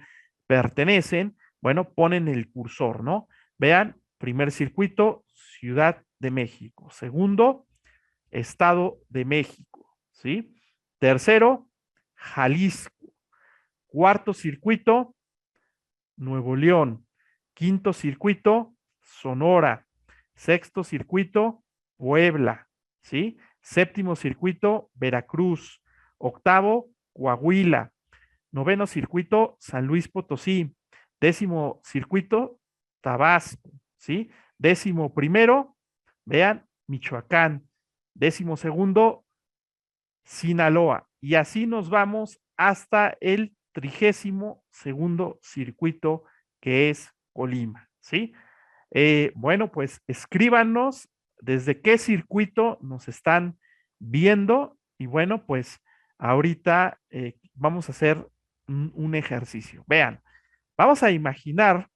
pertenecen, bueno, ponen el cursor, ¿no? Vean, primer circuito, Ciudad de México. Segundo, Estado de México, ¿sí? Tercero, Jalisco. Cuarto circuito, Nuevo León. Quinto circuito, Sonora. Sexto circuito, Puebla, ¿sí? Séptimo circuito, Veracruz. Octavo, Coahuila. Noveno circuito, San Luis Potosí. Décimo circuito, Tabasco, ¿sí? Décimo primero, vean, Michoacán. Décimo segundo, Sinaloa. Y así nos vamos hasta el 32º circuito, que es Colima, ¿sí? Bueno, pues escríbanos desde qué circuito nos están viendo y bueno, pues ahorita vamos a hacer un ejercicio. Vean, vamos a imaginar,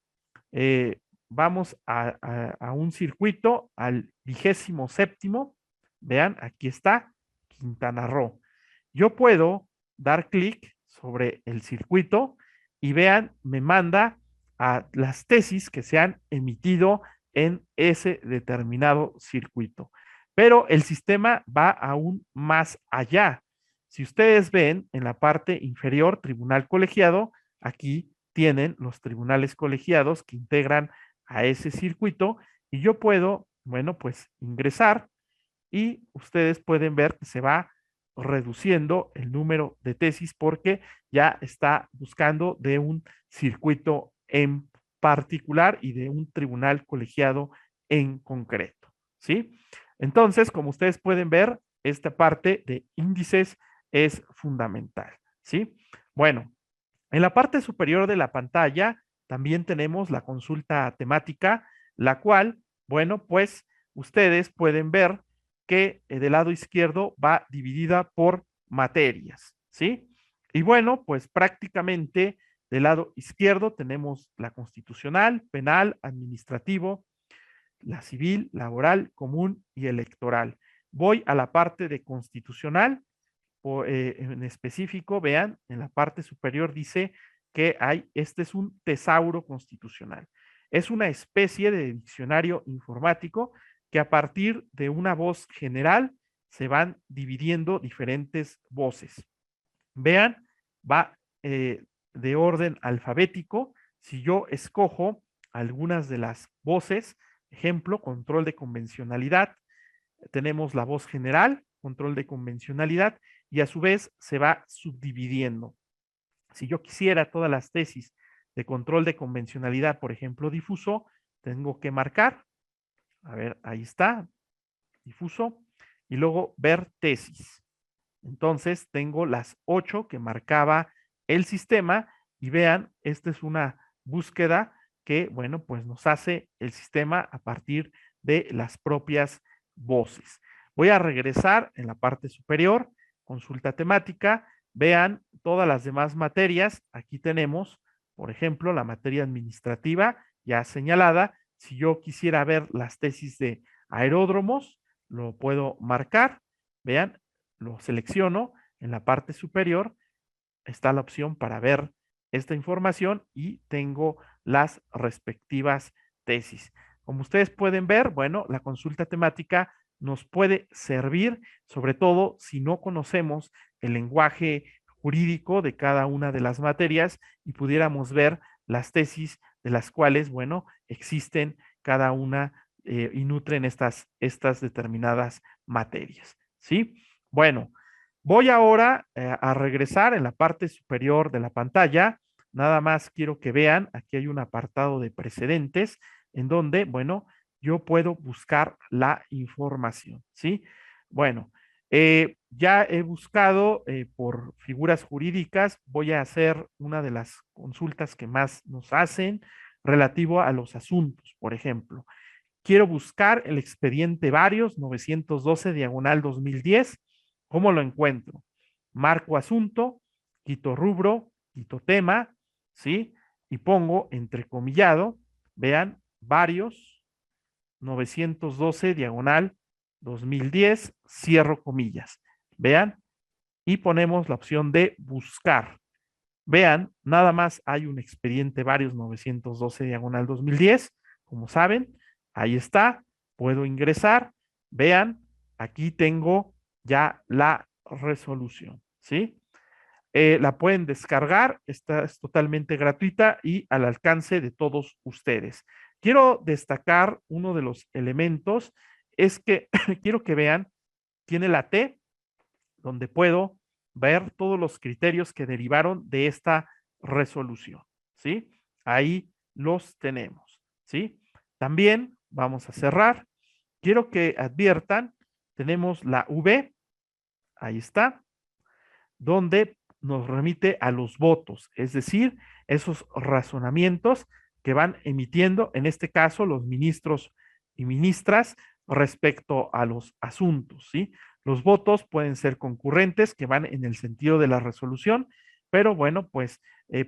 vamos a un circuito, al 27º, vean, aquí está, Quintana Roo. Yo puedo dar clic sobre el circuito y vean, me manda a las tesis que se han emitido en ese determinado circuito. Pero el sistema va aún más allá. Si ustedes ven en la parte inferior, tribunal colegiado, aquí tienen los tribunales colegiados que integran a ese circuito y yo puedo, bueno, pues ingresar y ustedes pueden ver que se va reduciendo el número de tesis porque ya está buscando de un circuito en particular y de un tribunal colegiado en concreto, ¿sí? Entonces, como ustedes pueden ver, esta parte de índices es fundamental, ¿sí? Bueno, en la parte superior de la pantalla también tenemos la consulta temática, la cual, bueno, pues ustedes pueden ver que del lado izquierdo va dividida por materias, ¿sí? Y bueno, pues prácticamente del lado izquierdo tenemos la constitucional, penal, administrativo, la civil, laboral, común y electoral. Voy a la parte de constitucional, en específico, vean, en la parte superior dice que este es un tesauro constitucional. Es una especie de diccionario informático que a partir de una voz general se van dividiendo diferentes voces. Vean, va de orden alfabético. Si yo escojo algunas de las voces, ejemplo, control de convencionalidad, tenemos la voz general, control de convencionalidad, y a su vez se va subdividiendo. Si yo quisiera todas las tesis de control de convencionalidad, por ejemplo, difuso, tengo que marcar, a ver, ahí está, difuso, y luego ver tesis. Entonces tengo las 8 que marcaba el sistema y vean, esta es una búsqueda que, bueno, pues nos hace el sistema a partir de las propias voces. Voy a regresar en la parte superior, consulta temática, vean todas las demás materias. Aquí tenemos, por ejemplo, la materia administrativa ya señalada. Si yo quisiera ver las tesis de aeródromos, lo puedo marcar. Vean, lo selecciono. En la parte superior está la opción para ver esta información y tengo las respectivas tesis. Como ustedes pueden ver, bueno, la consulta temática nos puede servir, sobre todo si no conocemos el lenguaje jurídico de cada una de las materias y pudiéramos ver las tesis de las cuales, bueno, existen cada una y nutren estas determinadas materias, ¿sí? Bueno, voy ahora a regresar en la parte superior de la pantalla. Nada más quiero que vean, aquí hay un apartado de precedentes en donde, bueno, yo puedo buscar la información, ¿sí? Bueno, ya he buscado por figuras jurídicas, voy a hacer una de las consultas que más nos hacen relativo a los asuntos, por ejemplo. Quiero buscar el expediente varios 912 diagonal 2010. ¿Cómo lo encuentro? Marco asunto, quito rubro, quito tema, ¿sí? Y pongo entrecomillado, vean, varios 912 diagonal 2010, cierro comillas. Vean, y ponemos la opción de buscar. Vean, nada más hay un expediente varios 912 diagonal 2010, como saben, ahí está, puedo ingresar, vean, aquí tengo ya la resolución, ¿sí? La pueden descargar, esta es totalmente gratuita y al alcance de todos ustedes. Quiero destacar uno de los elementos, es que quiero que vean, tiene la T, donde puedo ver todos los criterios que derivaron de esta resolución, ¿sí? Ahí los tenemos, ¿sí? También vamos a cerrar. Quiero que adviertan, tenemos la V, ahí está, donde nos remite a los votos, es decir, esos razonamientos que van emitiendo, en este caso, los ministros y ministras respecto a los asuntos, ¿sí? Los votos pueden ser concurrentes, que van en el sentido de la resolución, pero bueno, pues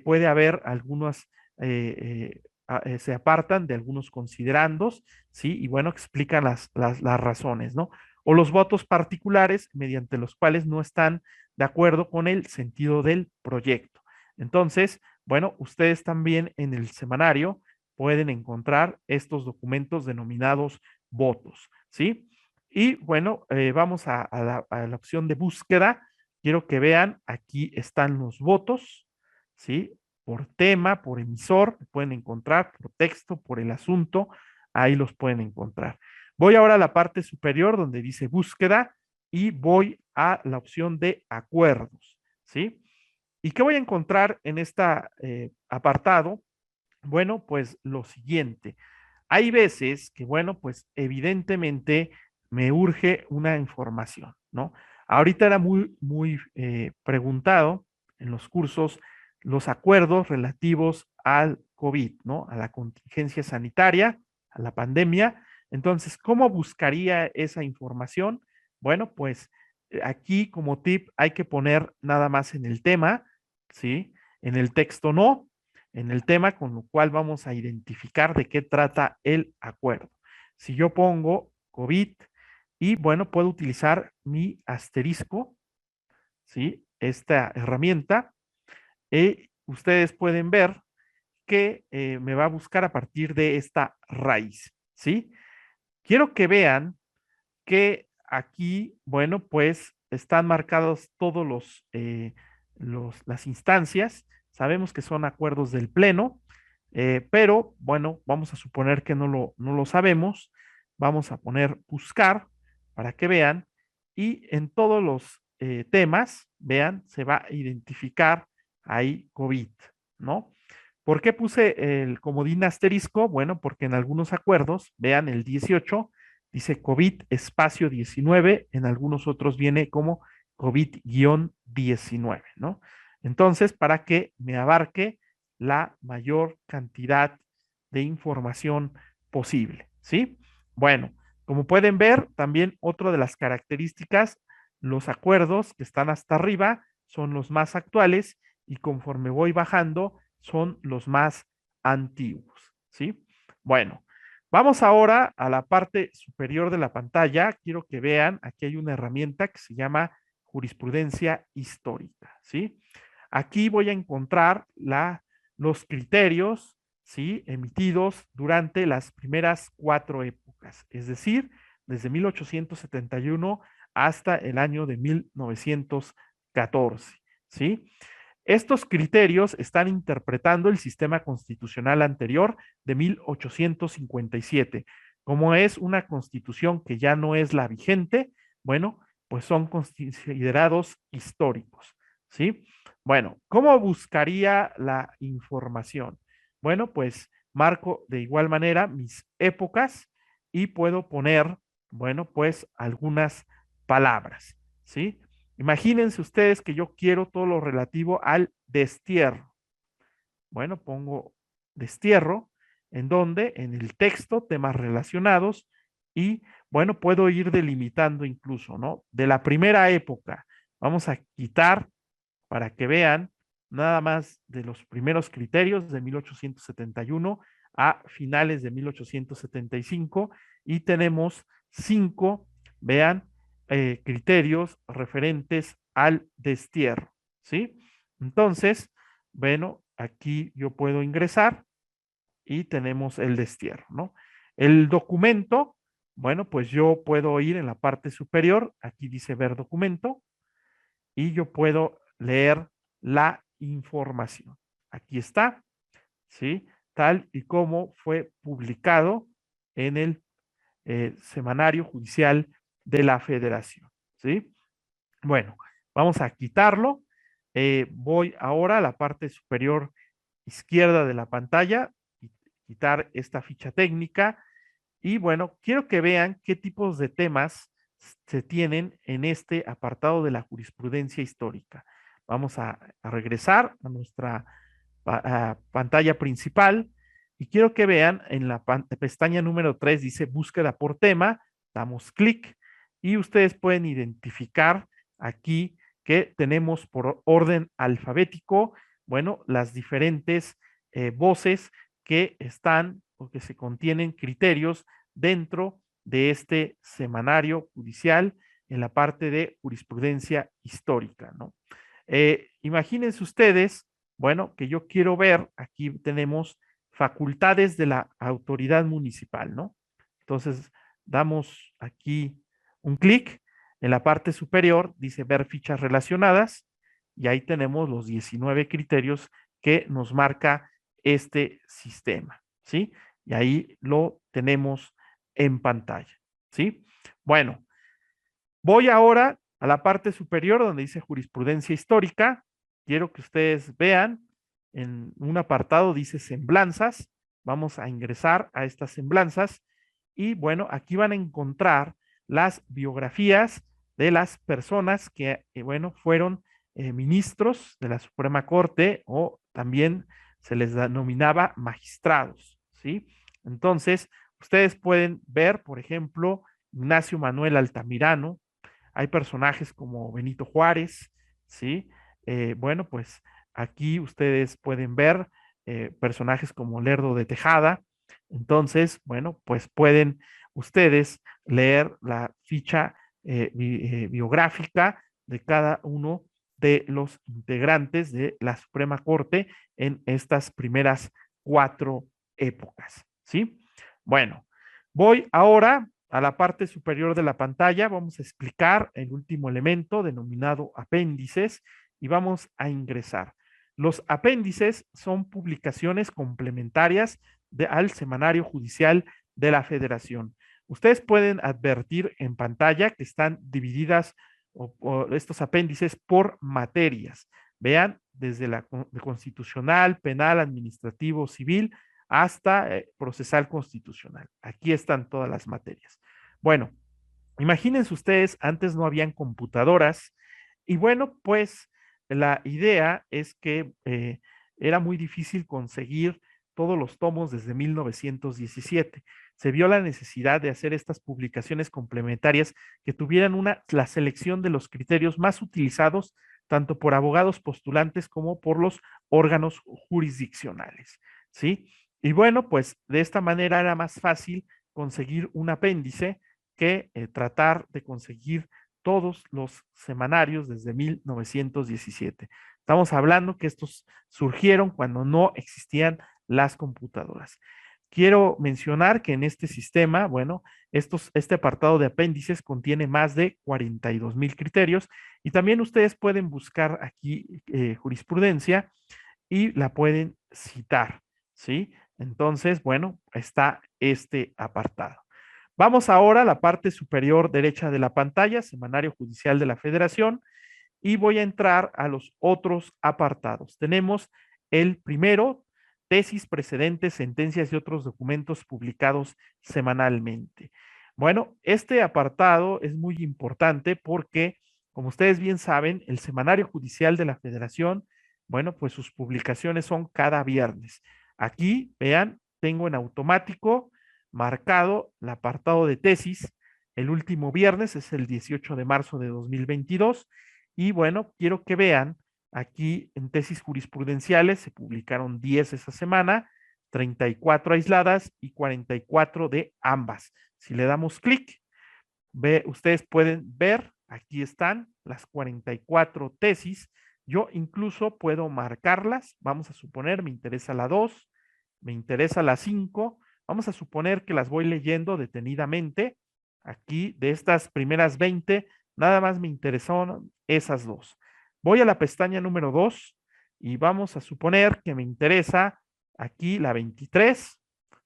puede haber algunas, se apartan de algunos considerandos, ¿sí? Y bueno, explican las razones, ¿no? O los votos particulares mediante los cuales no están de acuerdo con el sentido del proyecto. Entonces, bueno, ustedes también en el semanario pueden encontrar estos documentos denominados votos, ¿sí? Y bueno, vamos a la opción de búsqueda. Quiero que vean, aquí están los votos, ¿sí? Por tema, por emisor, pueden encontrar, por texto, por el asunto, ahí los pueden encontrar. Voy ahora a la parte superior donde dice búsqueda y voy a la opción de acuerdos, ¿sí? ¿Y qué voy a encontrar en este apartado? Bueno, pues lo siguiente. Hay veces que, bueno, pues evidentemente me urge una información, ¿no? Ahorita era muy preguntado en los cursos los acuerdos relativos al COVID, ¿no? A la contingencia sanitaria, a la pandemia. Entonces, ¿cómo buscaría esa información? Bueno, pues aquí como tip hay que poner nada más en el tema, ¿sí? En el texto no, en el tema, con lo cual vamos a identificar de qué trata el acuerdo. Si yo pongo COVID y bueno, puedo utilizar mi asterisco, ¿sí? Esta herramienta, ustedes pueden ver que me va a buscar a partir de esta raíz, ¿sí? Quiero que vean que aquí, bueno, pues están marcados todos las instancias. Sabemos que son acuerdos del Pleno, pero bueno, vamos a suponer que no lo sabemos. Vamos a poner buscar para que vean y en todos los temas, vean, se va a identificar ahí COVID, ¿no? ¿Por qué puse el comodín asterisco? Bueno, porque en algunos acuerdos, vean el 18, dice COVID espacio 19, en algunos otros viene como COVID-19, ¿no? Entonces, para que me abarque la mayor cantidad de información posible, ¿sí? Bueno, como pueden ver, también otra de las características, los acuerdos que están hasta arriba son los más actuales y conforme voy bajando son los más antiguos, ¿sí? Bueno, vamos ahora a la parte superior de la pantalla. Quiero que vean, aquí hay una herramienta que se llama jurisprudencia histórica, ¿sí? Aquí voy a encontrar los criterios, ¿sí? Emitidos durante las primeras 4 épocas, es decir, desde 1871 hasta el año de 1914, ¿sí? Estos criterios están interpretando el sistema constitucional anterior de 1857. Como es una constitución que ya no es la vigente, bueno, pues son considerados históricos, ¿sí? Bueno, ¿cómo buscaría la información? Bueno, pues marco de igual manera mis épocas y puedo poner, bueno, pues algunas palabras, ¿sí? Imagínense ustedes que yo quiero todo lo relativo al destierro. Bueno, pongo destierro, en donde en el texto, temas relacionados, y bueno, puedo ir delimitando incluso, ¿no? De la primera época, vamos a quitar para que vean nada más de los primeros criterios de 1871 a finales de 1875 y tenemos 5, vean, criterios referentes al destierro, ¿sí? Entonces, bueno, aquí yo puedo ingresar y tenemos el destierro, ¿no? El documento, bueno, pues yo puedo ir en la parte superior, aquí dice ver documento, y yo puedo leer la información. Aquí está, ¿sí? Tal y como fue publicado en el semanario judicial de la Federación, ¿sí? Bueno, vamos a quitarlo. Voy ahora a la parte superior izquierda de la pantalla, quitar esta ficha técnica y bueno, quiero que vean qué tipos de temas se tienen en este apartado de la jurisprudencia histórica. Vamos a regresar a nuestra pantalla principal y quiero que vean en la pestaña número 3 dice búsqueda por tema, damos clic y ustedes pueden identificar aquí que tenemos por orden alfabético, bueno, las diferentes voces que están o que se contienen criterios dentro de este semanario judicial en la parte de jurisprudencia histórica, ¿no? Imagínense ustedes, bueno, que yo quiero ver, aquí tenemos facultades de la autoridad municipal, ¿no? Entonces, damos aquí un clic. En la parte superior dice ver fichas relacionadas y ahí tenemos los 19 criterios que nos marca este sistema, ¿sí? Y ahí lo tenemos en pantalla, ¿sí? Bueno, voy ahora a la parte superior donde dice jurisprudencia histórica. Quiero que ustedes vean en un apartado dice semblanzas. Vamos a ingresar a estas semblanzas y bueno, aquí van a encontrar las biografías de las personas que, bueno, fueron ministros de la Suprema Corte o también se les denominaba magistrados, ¿sí? Entonces, ustedes pueden ver, por ejemplo, Ignacio Manuel Altamirano, hay personajes como Benito Juárez, ¿sí? Bueno, pues aquí ustedes pueden ver personajes como Lerdo de Tejada. Entonces, bueno, pues pueden ustedes leer la ficha biográfica de cada uno de los integrantes de la Suprema Corte en estas primeras 4 épocas, ¿sí? Bueno, voy ahora a la parte superior de la pantalla, vamos a explicar el último elemento denominado apéndices y vamos a ingresar. Los apéndices son publicaciones complementarias al semanario judicial de la Federación. Ustedes pueden advertir en pantalla que están divididas estos apéndices por materias. Vean, desde la constitucional, penal, administrativo, civil, hasta procesal constitucional. Aquí están todas las materias. Bueno, imagínense ustedes, antes no habían computadoras y bueno, pues la idea es que era muy difícil conseguir todos los tomos desde 1917. Se vio la necesidad de hacer estas publicaciones complementarias que tuvieran la selección de los criterios más utilizados tanto por abogados postulantes como por los órganos jurisdiccionales, ¿sí? Y bueno, pues de esta manera era más fácil conseguir un apéndice que tratar de conseguir todos los semanarios desde 1917. Estamos hablando que estos surgieron cuando no existían las computadoras. Quiero mencionar que en este sistema, bueno, este apartado de apéndices contiene más de 42,000 criterios y también ustedes pueden buscar aquí jurisprudencia y la pueden citar, ¿sí? Entonces, bueno, está este apartado. Vamos ahora a la parte superior derecha de la pantalla, Semanario Judicial de la Federación, y voy a entrar a los otros apartados. Tenemos el primero, tesis, precedentes, sentencias y otros documentos publicados semanalmente. Bueno, este apartado es muy importante porque, como ustedes bien saben, el Semanario Judicial de la Federación, bueno, pues sus publicaciones son cada viernes. Aquí, vean, tengo en automático marcado el apartado de tesis. El último viernes es el 18 de marzo de 2022. Y bueno, quiero que vean, aquí en tesis jurisprudenciales se publicaron 10 esa semana, 34 aisladas y 44 de ambas. Si le damos clic, ustedes pueden ver, aquí están las 44 tesis. Yo incluso puedo marcarlas. Vamos a suponer, me interesa la 2, me interesa la 5. Vamos a suponer que las voy leyendo detenidamente. Aquí, de estas primeras 20, nada más me interesaron esas 2. Voy a la pestaña número 2 y vamos a suponer que me interesa aquí la 23,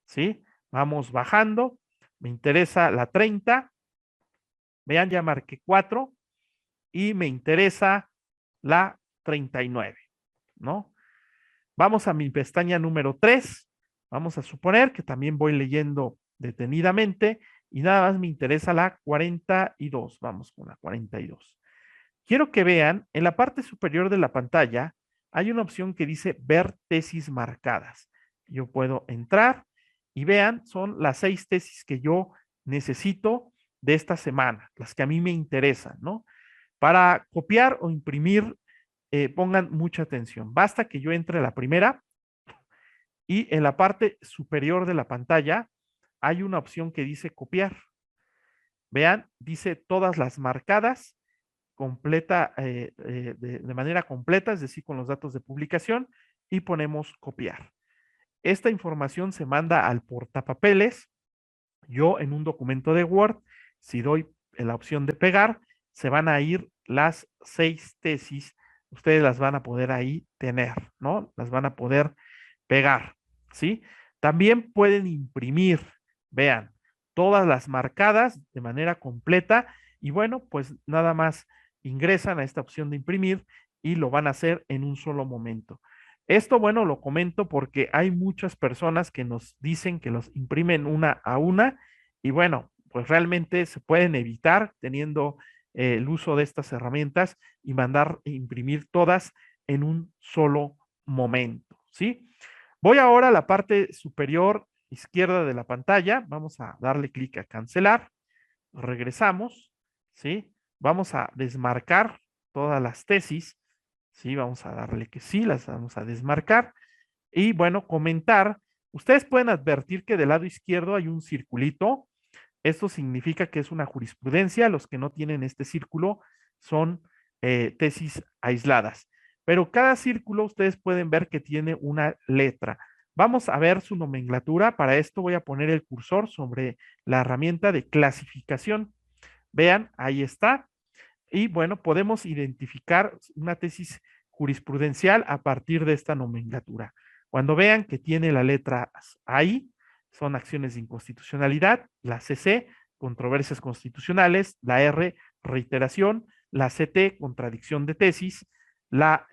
¿sí? Vamos bajando, me interesa la 30, vean, ya marqué 4 y me interesa la 39, ¿no? Vamos a mi pestaña número 3, vamos a suponer que también voy leyendo detenidamente y nada más me interesa la 42, vamos con la 42. Quiero que vean, en la parte superior de la pantalla hay una opción que dice ver tesis marcadas. Yo puedo entrar y vean, son las 6 tesis que yo necesito de esta semana, las que a mí me interesan, ¿no? Para copiar o imprimir, pongan mucha atención. Basta que yo entre a la primera y en la parte superior de la pantalla hay una opción que dice copiar. Vean, dice todas las marcadas completa, de manera completa, es decir, con los datos de publicación. y ponemos copiar. Esta información se manda al portapapeles. Yo en un documento de Word, si doy la opción de pegar, se van a ir las 6 tesis. Ustedes las van a poder ahí tener, ¿no? Las van a poder pegar, ¿sí? También pueden imprimir, vean, todas las marcadas de manera completa y bueno, pues nada más ingresan a esta opción de imprimir y lo van a hacer en un solo momento. Esto, bueno, lo comento porque hay muchas personas que nos dicen que los imprimen una a una y bueno, pues realmente se pueden evitar teniendo el uso de estas herramientas y mandar e imprimir todas en un solo momento, ¿sí? Voy ahora a la parte superior izquierda de la pantalla. Vamos a darle clic a cancelar. Regresamos, ¿sí? Vamos a desmarcar todas las tesis, ¿sí? Vamos a darle que sí, las vamos a desmarcar. Y bueno, comentar. Ustedes pueden advertir que del lado izquierdo hay un circulito. Esto significa que es una jurisprudencia. Los que no tienen este círculo son tesis aisladas. Pero cada círculo ustedes pueden ver que tiene una letra. Vamos a ver su nomenclatura. Para esto voy a poner el cursor sobre la herramienta de clasificación. Vean, ahí está. Y bueno, podemos identificar una tesis jurisprudencial a partir de esta nomenclatura. Cuando vean que tiene la letra ahí, son acciones de inconstitucionalidad, la CC, controversias constitucionales, la R, reiteración, la CT, contradicción de tesis, la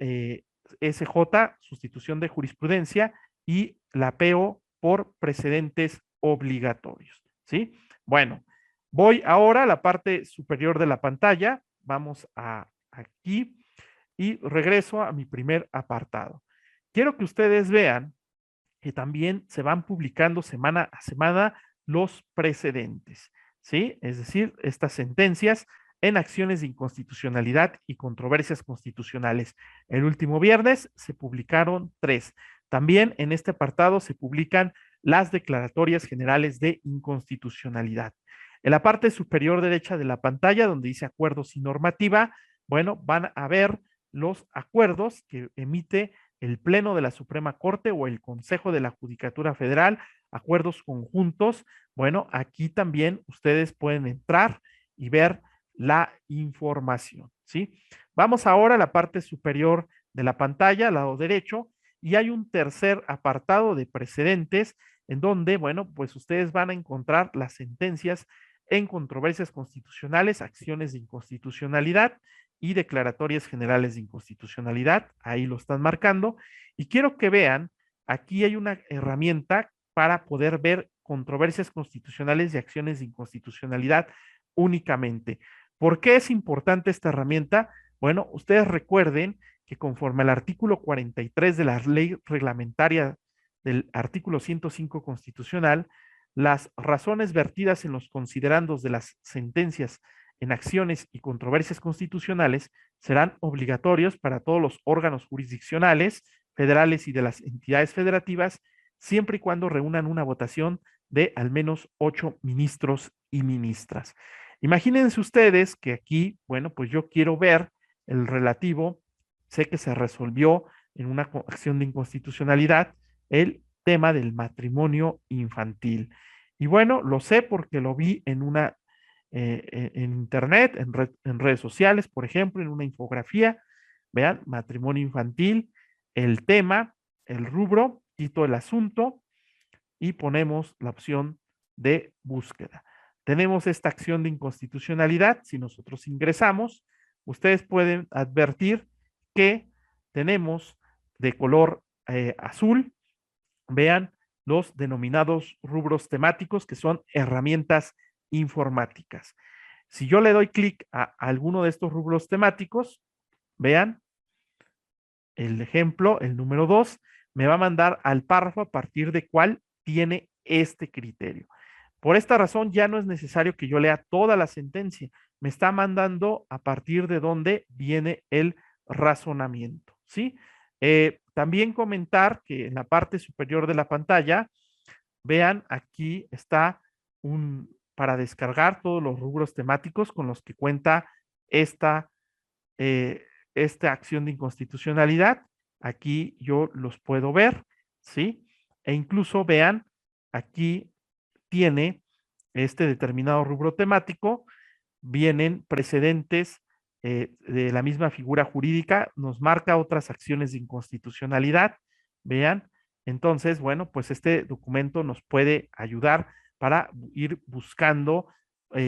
SJ, sustitución de jurisprudencia y la PO por precedentes obligatorios, ¿sí? Bueno, voy ahora a la parte superior de la pantalla, vamos a aquí y regreso a mi primer apartado. Quiero que ustedes vean que también se van publicando semana a semana los precedentes, ¿sí? Es decir, estas sentencias en acciones de inconstitucionalidad y controversias constitucionales. El último viernes se publicaron 3. También en este apartado se publican las declaratorias generales de inconstitucionalidad. En la parte superior derecha de la pantalla, donde dice acuerdos y normativa, bueno, van a ver los acuerdos que emite el Pleno de la Suprema Corte o el Consejo de la Judicatura Federal, acuerdos conjuntos. Bueno, aquí también ustedes pueden entrar y ver la información, ¿sí? Vamos ahora a la parte superior de la pantalla, al lado derecho, y hay un tercer apartado de precedentes en donde, bueno, pues ustedes van a encontrar las sentencias en controversias constitucionales, acciones de inconstitucionalidad y declaratorias generales de inconstitucionalidad. Ahí lo están marcando. Y quiero que vean, aquí hay una herramienta para poder ver controversias constitucionales y acciones de inconstitucionalidad únicamente. ¿Por qué es importante esta herramienta? Bueno, ustedes recuerden que conforme al artículo 43 de la ley reglamentaria del artículo 105 constitucional, las razones vertidas en los considerandos de las sentencias en acciones y controversias constitucionales serán obligatorios para todos los órganos jurisdiccionales, federales y de las entidades federativas, siempre y cuando reúnan una votación de al menos 8 ministros y ministras. Imagínense ustedes que aquí, bueno, pues yo quiero ver el relativo, sé que se resolvió en una acción de inconstitucionalidad, el tema del matrimonio infantil. Y bueno, lo sé porque lo vi en una en internet, en redes sociales, por ejemplo, en una infografía. Vean, matrimonio infantil, el tema, el rubro, quito el asunto y ponemos la opción de búsqueda. Tenemos esta acción de inconstitucionalidad. Si nosotros ingresamos, ustedes pueden advertir que tenemos de color azul, vean los denominados rubros temáticos, que son herramientas informáticas. Si yo le doy clic a alguno de estos rubros temáticos, vean el ejemplo, el número 2, me va a mandar al párrafo a partir de cuál tiene este criterio. Por esta razón ya no es necesario que yo lea toda la sentencia, me está mandando a partir de dónde viene el razonamiento, ¿sí? También comentar que en la parte superior de la pantalla, vean, aquí está para descargar todos los rubros temáticos con los que cuenta esta acción de inconstitucionalidad. aquí yo los puedo ver, ¿sí? E incluso vean, aquí tiene este determinado rubro temático, vienen precedentes de la misma figura jurídica, nos marca otras acciones de inconstitucionalidad, vean. Entonces, bueno, pues este documento nos puede ayudar para ir buscando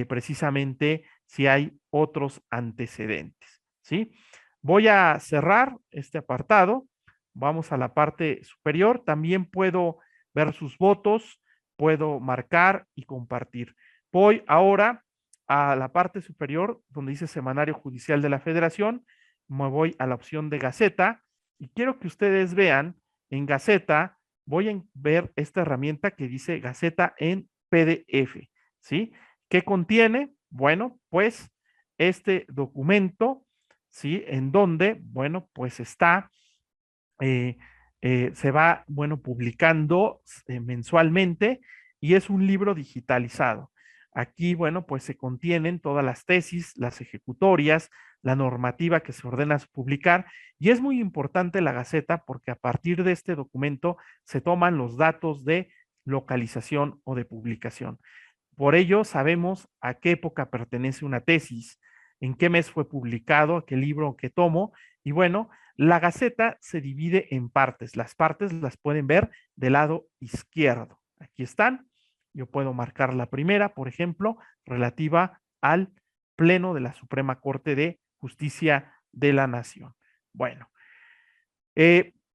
precisamente si hay otros antecedentes, ¿sí? Voy a cerrar este apartado, vamos a la parte superior, también puedo ver sus votos, puedo marcar y compartir. Voy ahora a la parte superior donde dice Semanario Judicial de la Federación, me voy a la opción de Gaceta y quiero que ustedes vean en Gaceta, voy a ver esta herramienta que dice Gaceta en PDF, ¿sí? ¿Qué contiene? Bueno, pues este documento, ¿sí? En donde, bueno, pues está, se va, bueno, publicando mensualmente y es un libro digitalizado. Aquí, bueno, pues se contienen todas las tesis, las ejecutorias, la normativa que se ordena publicar y es muy importante la Gaceta porque a partir de este documento se toman los datos de localización o de publicación. Por ello sabemos a qué época pertenece una tesis, en qué mes fue publicado, a qué libro, qué tomo y bueno, la Gaceta se divide en partes. Las partes las pueden ver del lado izquierdo. Aquí están. Yo puedo marcar la primera, por ejemplo, relativa al Pleno de la Suprema Corte de Justicia de la Nación. Bueno,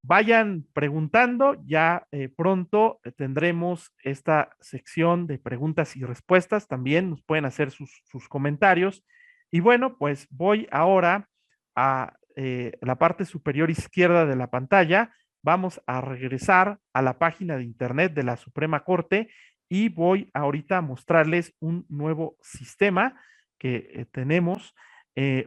vayan preguntando, ya pronto tendremos esta sección de preguntas y respuestas, también nos pueden hacer sus comentarios. Y bueno, pues voy ahora a la parte superior izquierda de la pantalla, vamos a regresar a la página de internet de la Suprema Corte y voy ahorita a mostrarles un nuevo sistema que tenemos.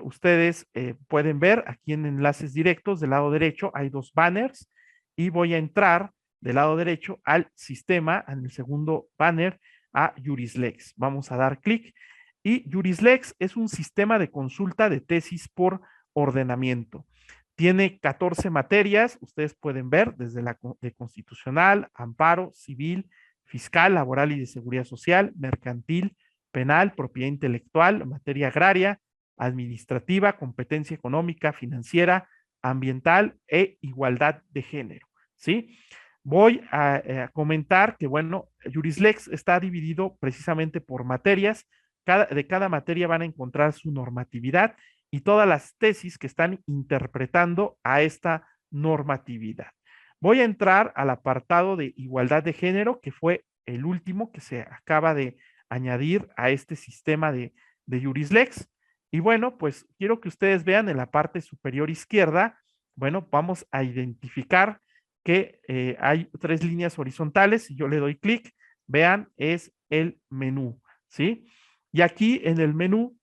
Ustedes pueden ver aquí en enlaces directos del lado derecho hay dos banners y voy a entrar del lado derecho al sistema, en el segundo banner, a Jurislex. Vamos a dar clic y Jurislex es un sistema de consulta de tesis por ordenamiento. Tiene 14 materias, ustedes pueden ver desde la de constitucional, amparo, civil, fiscal, laboral y de seguridad social, mercantil, penal, propiedad intelectual, materia agraria, administrativa, competencia económica, financiera, ambiental e igualdad de género, ¿sí? Voy a comentar que, bueno, Jurislex está dividido precisamente por materias, de cada materia van a encontrar su normatividad y todas las tesis que están interpretando a esta normatividad. Voy a entrar al apartado de igualdad de género, que fue el último que se acaba de añadir a este sistema de Jurislex. Y bueno, pues quiero que ustedes vean en la parte superior izquierda, bueno, vamos a identificar que hay tres líneas horizontales. Si yo le doy clic, vean, es el menú, ¿sí? Y aquí en el menú,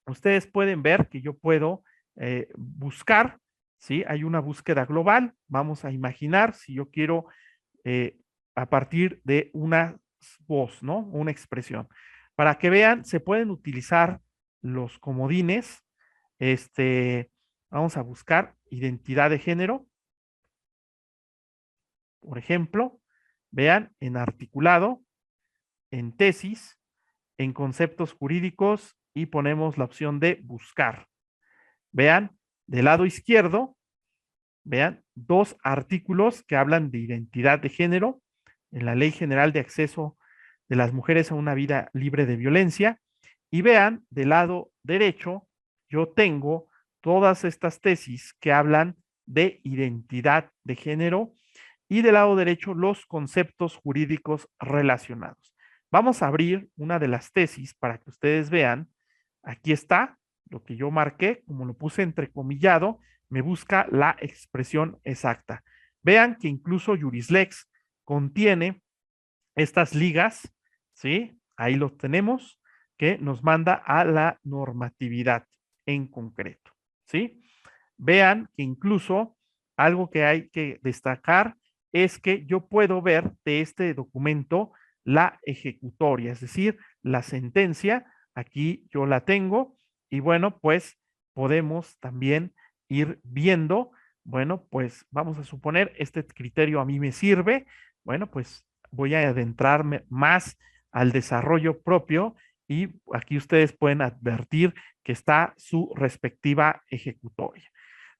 ustedes pueden ver que yo puedo buscar, ¿sí? Hay una búsqueda global. Vamos a imaginar si yo quiero a partir de una voz, ¿no? Una expresión. Para que vean, se pueden utilizar los comodines. Vamos a buscar identidad de género. Por ejemplo, vean en articulado, en tesis, en conceptos jurídicos y ponemos la opción de buscar. Vean, del lado izquierdo, vean, dos artículos que hablan de identidad de género en la Ley General de Acceso de las Mujeres a una Vida Libre de Violencia. Y vean, del lado derecho, yo tengo todas estas tesis que hablan de identidad de género y del lado derecho los conceptos jurídicos relacionados. Vamos a abrir una de las tesis para que ustedes vean. Aquí está lo que yo marqué, como lo puse entrecomillado, me busca la expresión exacta. Vean que incluso Jurislex contiene estas ligas, ¿sí? Ahí lo tenemos, que nos manda a la normatividad en concreto, ¿sí? Vean que incluso algo que hay que destacar es que yo puedo ver de este documento la ejecutoria, es decir, la sentencia, aquí yo la tengo y bueno, pues podemos también ir viendo bueno, pues vamos a suponer, este criterio a mí me sirve, bueno, pues voy a adentrarme más al desarrollo propio y aquí ustedes pueden advertir que está su respectiva ejecutoria.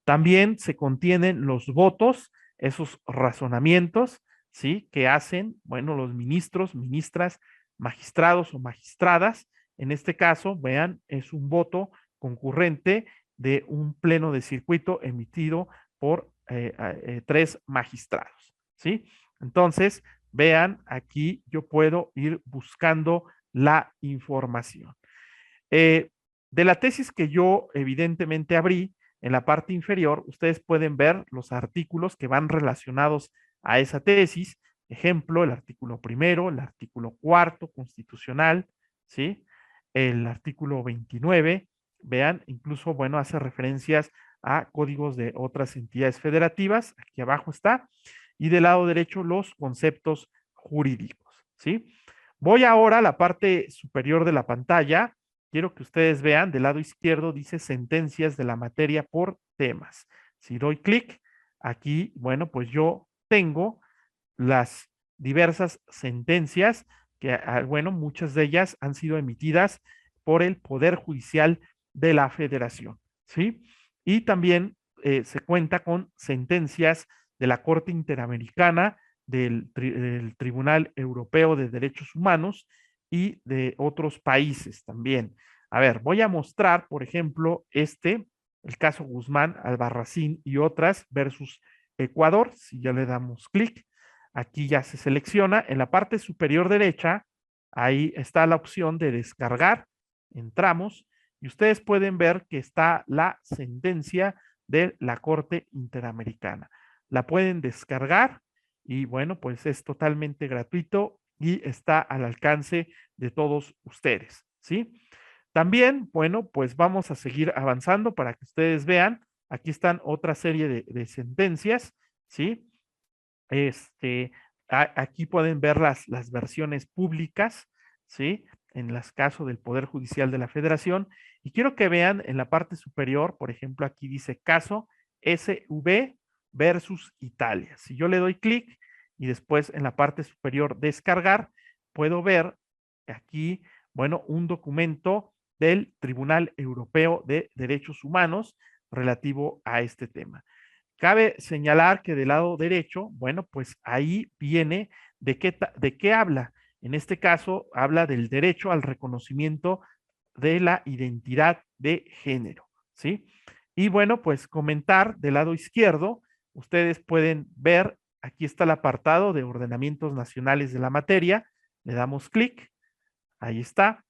También se contienen los votos, esos razonamientos, ¿sí? Que hacen, bueno, los ministros, ministras, magistrados o magistradas. En este caso, vean, es un voto concurrente de un pleno de circuito emitido por 3 magistrados, ¿sí? Entonces, vean, aquí yo puedo ir buscando la información. De la tesis que yo evidentemente abrí, en la parte inferior, ustedes pueden ver los artículos que van relacionados a esa tesis. Ejemplo, el artículo primero, el artículo cuarto constitucional, ¿sí? El artículo 29, vean, incluso, bueno, hace referencias a códigos de otras entidades federativas, aquí abajo está, y del lado derecho los conceptos jurídicos, ¿sí? Voy ahora a la parte superior de la pantalla. Quiero que ustedes vean, del lado izquierdo dice sentencias de la materia por temas. Si doy clic, aquí, bueno, pues yo tengo las diversas sentencias que, bueno, muchas de ellas han sido emitidas por el Poder Judicial de la Federación, ¿sí? Y también se cuenta con sentencias de la Corte Interamericana, del Tribunal Europeo de Derechos Humanos y de otros países también. A ver, voy a mostrar, por ejemplo, el caso Guzmán, Albarracín y otras versus Ecuador. Si ya le damos clic, aquí ya se selecciona. En la parte superior derecha, ahí está la opción de descargar. Entramos y ustedes pueden ver que está la sentencia de la Corte Interamericana. La pueden descargar y bueno, pues es totalmente gratuito y está al alcance de todos ustedes, ¿sí? También, bueno, pues vamos a seguir avanzando para que ustedes vean. Aquí están otra serie de sentencias, ¿sí? Aquí pueden ver las versiones públicas, ¿sí? En los casos del Poder Judicial de la Federación. Y quiero que vean en la parte superior, por ejemplo, aquí dice caso SV versus Italia. Si yo le doy clic y después en la parte superior descargar, puedo ver aquí, bueno, un documento del Tribunal Europeo de Derechos Humanos relativo a este tema. Cabe señalar que del lado derecho, bueno, pues ahí viene de qué habla. En este caso, habla del derecho al reconocimiento de la identidad de género, ¿sí? Y bueno, pues comentar del lado izquierdo, ustedes pueden ver, aquí está el apartado de ordenamientos nacionales de la materia, le damos clic, ahí está,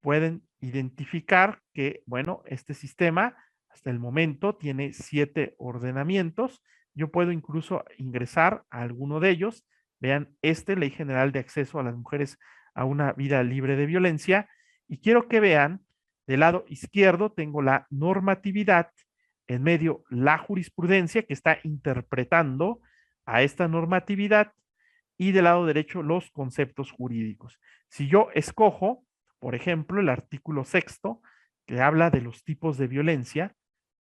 pueden identificar que, bueno, este sistema hasta el momento tiene 7 ordenamientos. Yo puedo incluso ingresar a alguno de ellos. Vean, Ley General de Acceso a las Mujeres a una Vida Libre de Violencia. Y quiero que vean, del lado izquierdo tengo la normatividad, en medio la jurisprudencia que está interpretando a esta normatividad y del lado derecho los conceptos jurídicos. Si yo escojo, por ejemplo, el artículo sexto, que habla de los tipos de violencia,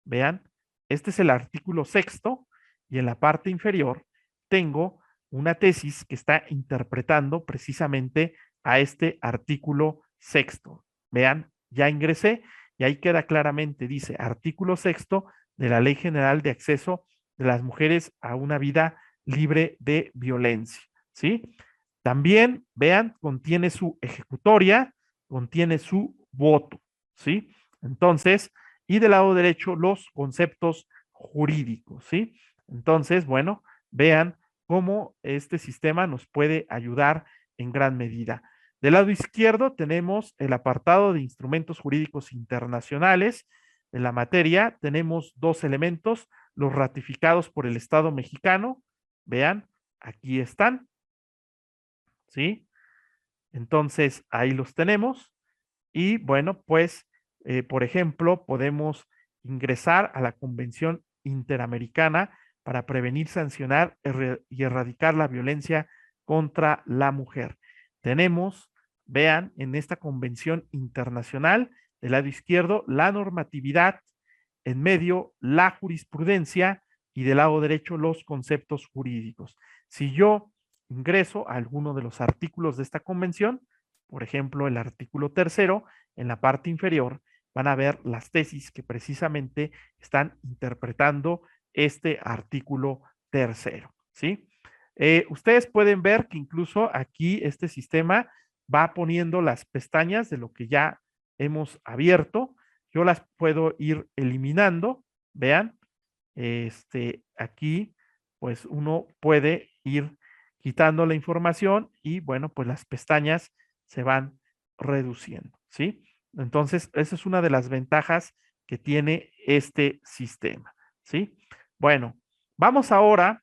vean, este es el artículo sexto y en la parte inferior tengo una tesis que está interpretando precisamente a este artículo sexto. Vean, ya ingresé y ahí queda claramente, dice artículo sexto de la Ley General de Acceso de las Mujeres a una Vida Libre de Violencia, ¿sí? También, vean, contiene su ejecutoria, contiene su voto, ¿sí? Entonces, y del lado derecho los conceptos jurídicos, ¿sí? Entonces, bueno, vean cómo este sistema nos puede ayudar en gran medida. Del lado izquierdo tenemos el apartado de instrumentos jurídicos internacionales. En la materia tenemos 2 elementos, los ratificados por el Estado mexicano. Vean, aquí están, ¿sí? Entonces, ahí los tenemos. Y bueno, pues, por ejemplo, podemos ingresar a la Convención Interamericana para prevenir, sancionar y erradicar la violencia contra la mujer. Tenemos, vean, en esta convención internacional, del lado izquierdo, la normatividad, en medio, la jurisprudencia y del lado derecho los conceptos jurídicos. Si yo ingreso a alguno de los artículos de esta convención, por ejemplo, el artículo 3º, en la parte inferior van a ver las tesis que precisamente están interpretando este artículo 3º, ¿sí? Ustedes pueden ver que incluso aquí este sistema va poniendo las pestañas de lo que ya hemos abierto. Yo las puedo ir eliminando, vean, aquí pues uno puede ir quitando la información y bueno, pues las pestañas se van reduciendo, ¿sí? Entonces, esa es una de las ventajas que tiene este sistema, ¿sí? Bueno, vamos ahora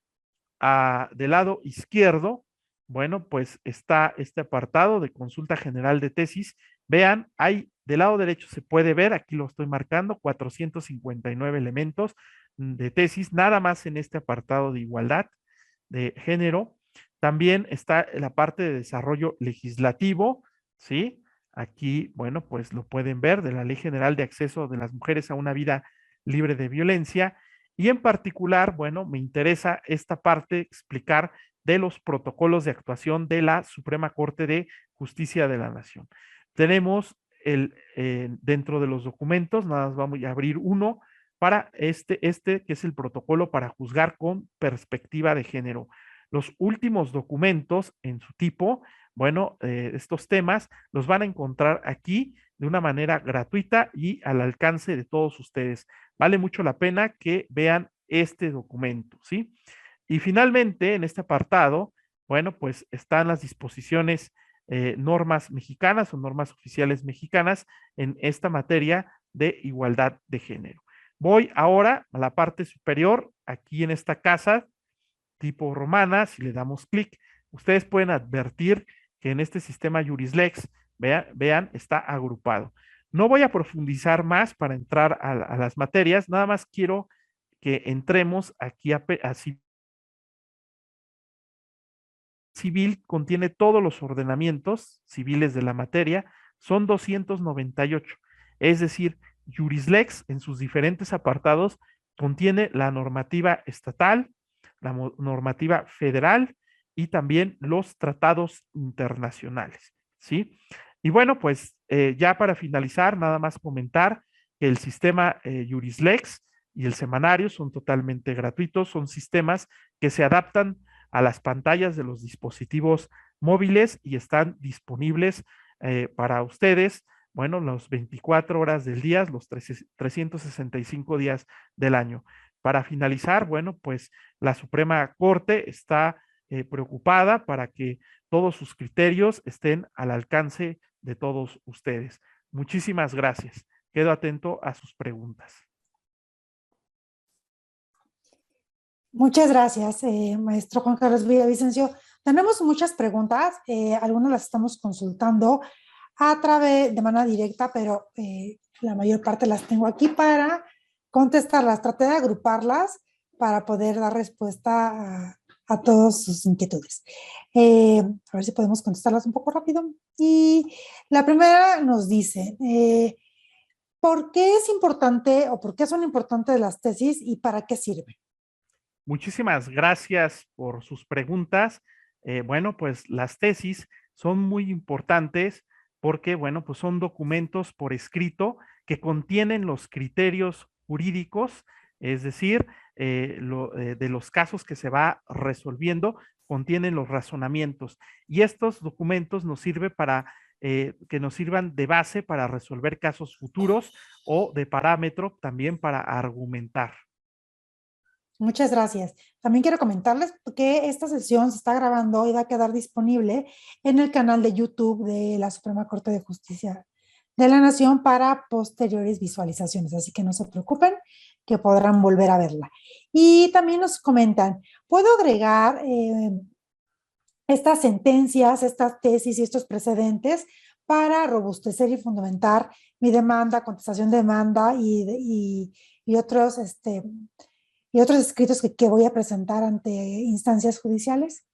del lado izquierdo. Bueno, pues está este apartado de consulta general de tesis. Vean, hay del lado derecho se puede ver, aquí lo estoy marcando, 459 elementos de tesis, nada más en este apartado de igualdad de género. También está la parte de desarrollo legislativo, ¿sí? Aquí, bueno, pues lo pueden ver, de la Ley General de Acceso de las Mujeres a una Vida Libre de Violencia. Y en particular, bueno, me interesa esta parte explicar de los protocolos de actuación de la Suprema Corte de Justicia de la Nación. Tenemos dentro de los documentos, nada más vamos a abrir uno para este que es el protocolo para juzgar con perspectiva de género. Los últimos documentos en su tipo, bueno, estos temas los van a encontrar aquí de una manera gratuita y al alcance de todos ustedes. Vale mucho la pena que vean este documento, ¿sí? Y finalmente, en este apartado, bueno, pues están las disposiciones, normas mexicanas o normas oficiales mexicanas en esta materia de igualdad de género. Voy ahora a la parte superior, aquí en esta casa tipo romana, si le damos clic, ustedes pueden advertir que en este sistema Jurislex, vean, está agrupado. No voy a profundizar más para entrar a las materias, nada más quiero que entremos aquí a civil, contiene todos los ordenamientos civiles de la materia, son 298, es decir, Jurislex en sus diferentes apartados contiene la normativa estatal, la normativa federal y también los tratados internacionales, ¿sí? Y bueno, pues ya para finalizar, nada más comentar que el sistema Jurislex y el semanario son totalmente gratuitos, son sistemas que se adaptan a las pantallas de los dispositivos móviles y están disponibles para ustedes, bueno, las 24 horas del día, los 365 días del año. Para finalizar, bueno, pues la Suprema Corte está preocupada para que todos sus criterios estén al alcance de todos ustedes. Muchísimas gracias. Quedo atento a sus preguntas. Muchas gracias, maestro Juan Carlos Villavicencio. Tenemos muchas preguntas, algunas las estamos consultando a través de manera directa, pero la mayor parte las tengo aquí para contestarlas. Traté de agruparlas para poder dar respuesta a todas sus inquietudes. A ver si podemos contestarlas un poco rápido. Y la primera nos dice, ¿por qué es importante o por qué son importantes las tesis y para qué sirven? Muchísimas gracias por sus preguntas. Bueno, pues las tesis son muy importantes porque, bueno, pues son documentos por escrito que contienen los criterios jurídicos, es decir, de los casos que se va resolviendo, contienen los razonamientos. Y estos documentos nos sirven para que nos sirvan de base para resolver casos futuros o de parámetro también para argumentar. Muchas gracias. También quiero comentarles que esta sesión se está grabando y va a quedar disponible en el canal de YouTube de la Suprema Corte de Justicia de la Nación para posteriores visualizaciones. Así que no se preocupen, que podrán volver a verla. Y también nos comentan, ¿puedo agregar estas sentencias, estas tesis y estos precedentes para robustecer y fundamentar mi demanda, contestación de demanda y otros escritos que voy a presentar ante instancias judiciales?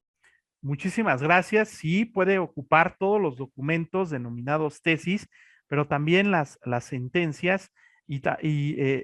Muchísimas gracias. Sí, puede ocupar todos los documentos denominados tesis, pero también las sentencias y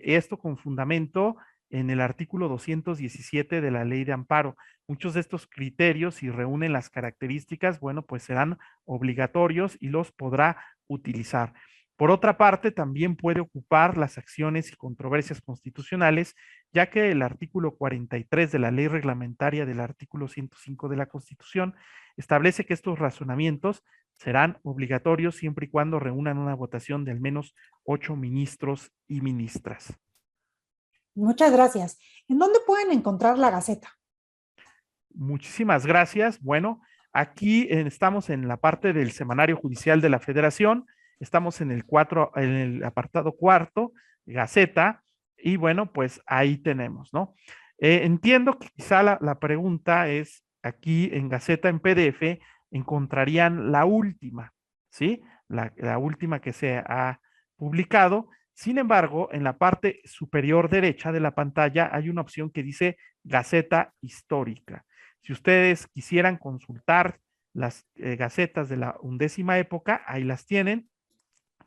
esto con fundamento en el artículo 217 de la Ley de Amparo. Muchos de estos criterios, si reúnen las características, bueno, pues serán obligatorios y los podrá utilizar. Por otra parte, también puede ocupar las acciones y controversias constitucionales, ya que el artículo 43 de la Ley Reglamentaria del artículo 105 de la Constitución establece que estos razonamientos serán obligatorios siempre y cuando reúnan una votación de al menos 8 ministros y ministras. Muchas gracias. ¿En dónde pueden encontrar la Gaceta? Muchísimas gracias. Bueno, aquí estamos en la parte del Semanario Judicial de la Federación. Estamos en el apartado cuarto, Gaceta, y bueno, pues ahí tenemos, ¿no? Entiendo que quizá la pregunta es, aquí en Gaceta en PDF, encontrarían la última, ¿sí? La última que se ha publicado. Sin embargo, en la parte superior derecha de la pantalla hay una opción que dice Gaceta Histórica. Si ustedes quisieran consultar las gacetas de la 11ª época, ahí las tienen.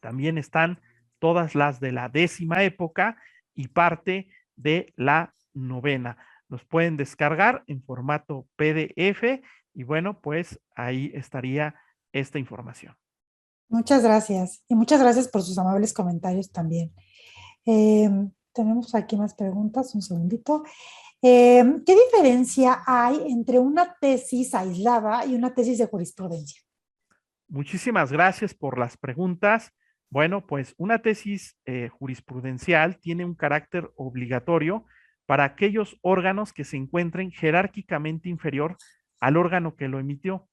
También están todas las de la 10ª época y parte de la 9ª. Los pueden descargar en formato PDF y bueno, pues ahí estaría esta información. Muchas gracias. Y muchas gracias por sus amables comentarios también. Tenemos aquí más preguntas, un segundito. ¿Qué diferencia hay entre una tesis aislada y una tesis de jurisprudencia? Muchísimas gracias por las preguntas. Bueno, pues una tesis jurisprudencial tiene un carácter obligatorio para aquellos órganos que se encuentren jerárquicamente inferior al órgano que lo emitió,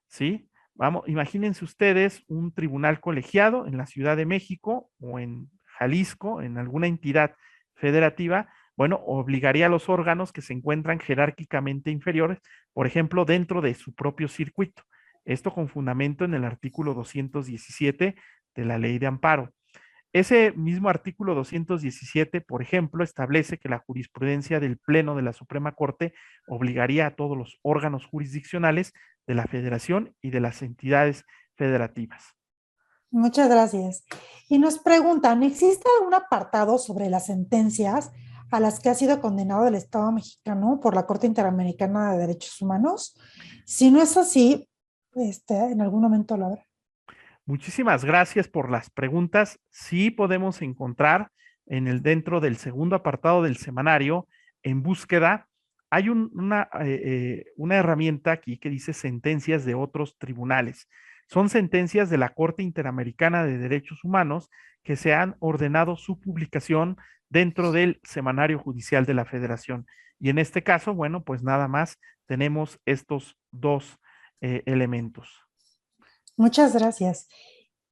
¿sí? Vamos, imagínense ustedes un tribunal colegiado en la Ciudad de México o en Jalisco, en alguna entidad federativa, bueno, obligaría a los órganos que se encuentran jerárquicamente inferiores, por ejemplo, dentro de su propio circuito. Esto con fundamento en el artículo 217 de la Ley de Amparo. Ese mismo artículo 217, por ejemplo, establece que la jurisprudencia del Pleno de la Suprema Corte obligaría a todos los órganos jurisdiccionales de la Federación y de las entidades federativas. Muchas gracias. Y nos preguntan, ¿existe algún apartado sobre las sentencias a las que ha sido condenado el Estado mexicano por la Corte Interamericana de Derechos Humanos? Si no es así, en algún momento lo habrá. Muchísimas gracias por las preguntas. Sí podemos encontrar dentro del segundo apartado del semanario, en búsqueda, hay una herramienta aquí que dice sentencias de otros tribunales. Son sentencias de la Corte Interamericana de Derechos Humanos que se han ordenado su publicación dentro del Semanario Judicial de la Federación. Y en este caso, bueno, pues nada más tenemos estos dos elementos. Muchas gracias.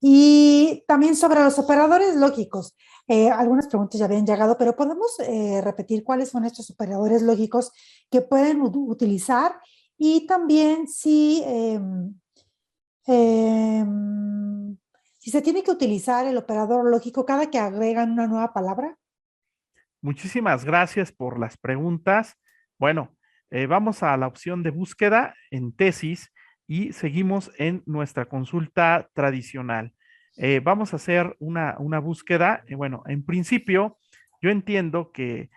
Y también sobre los operadores lógicos. Algunas preguntas ya habían llegado, pero podemos repetir cuáles son estos operadores lógicos que pueden utilizar y también si se tiene que utilizar el operador lógico cada que agregan una nueva palabra. Muchísimas gracias por las preguntas. Bueno, vamos a la opción de búsqueda en tesis y seguimos en nuestra consulta tradicional. Vamos a hacer una búsqueda. Bueno, en principio, yo entiendo que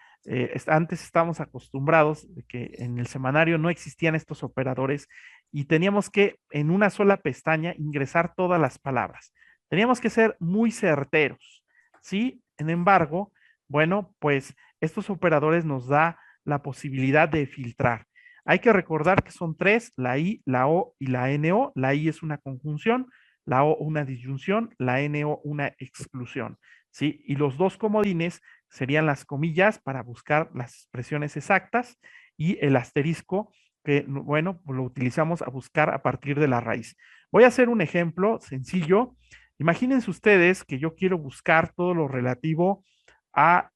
antes estábamos acostumbrados de que en el semanario no existían estos operadores y teníamos que en una sola pestaña ingresar todas las palabras. Teníamos que ser muy certeros, ¿sí? Sin embargo, bueno, pues estos operadores nos da la posibilidad de filtrar. Hay que recordar que son tres, la I, la O y la NO. La I es una conjunción, la O una disyunción, la NO una exclusión, ¿sí? Y los dos comodines serían las comillas para buscar las expresiones exactas y el asterisco que, bueno, lo utilizamos a buscar a partir de la raíz. Voy a hacer un ejemplo sencillo. Imagínense ustedes que yo quiero buscar todo lo relativo a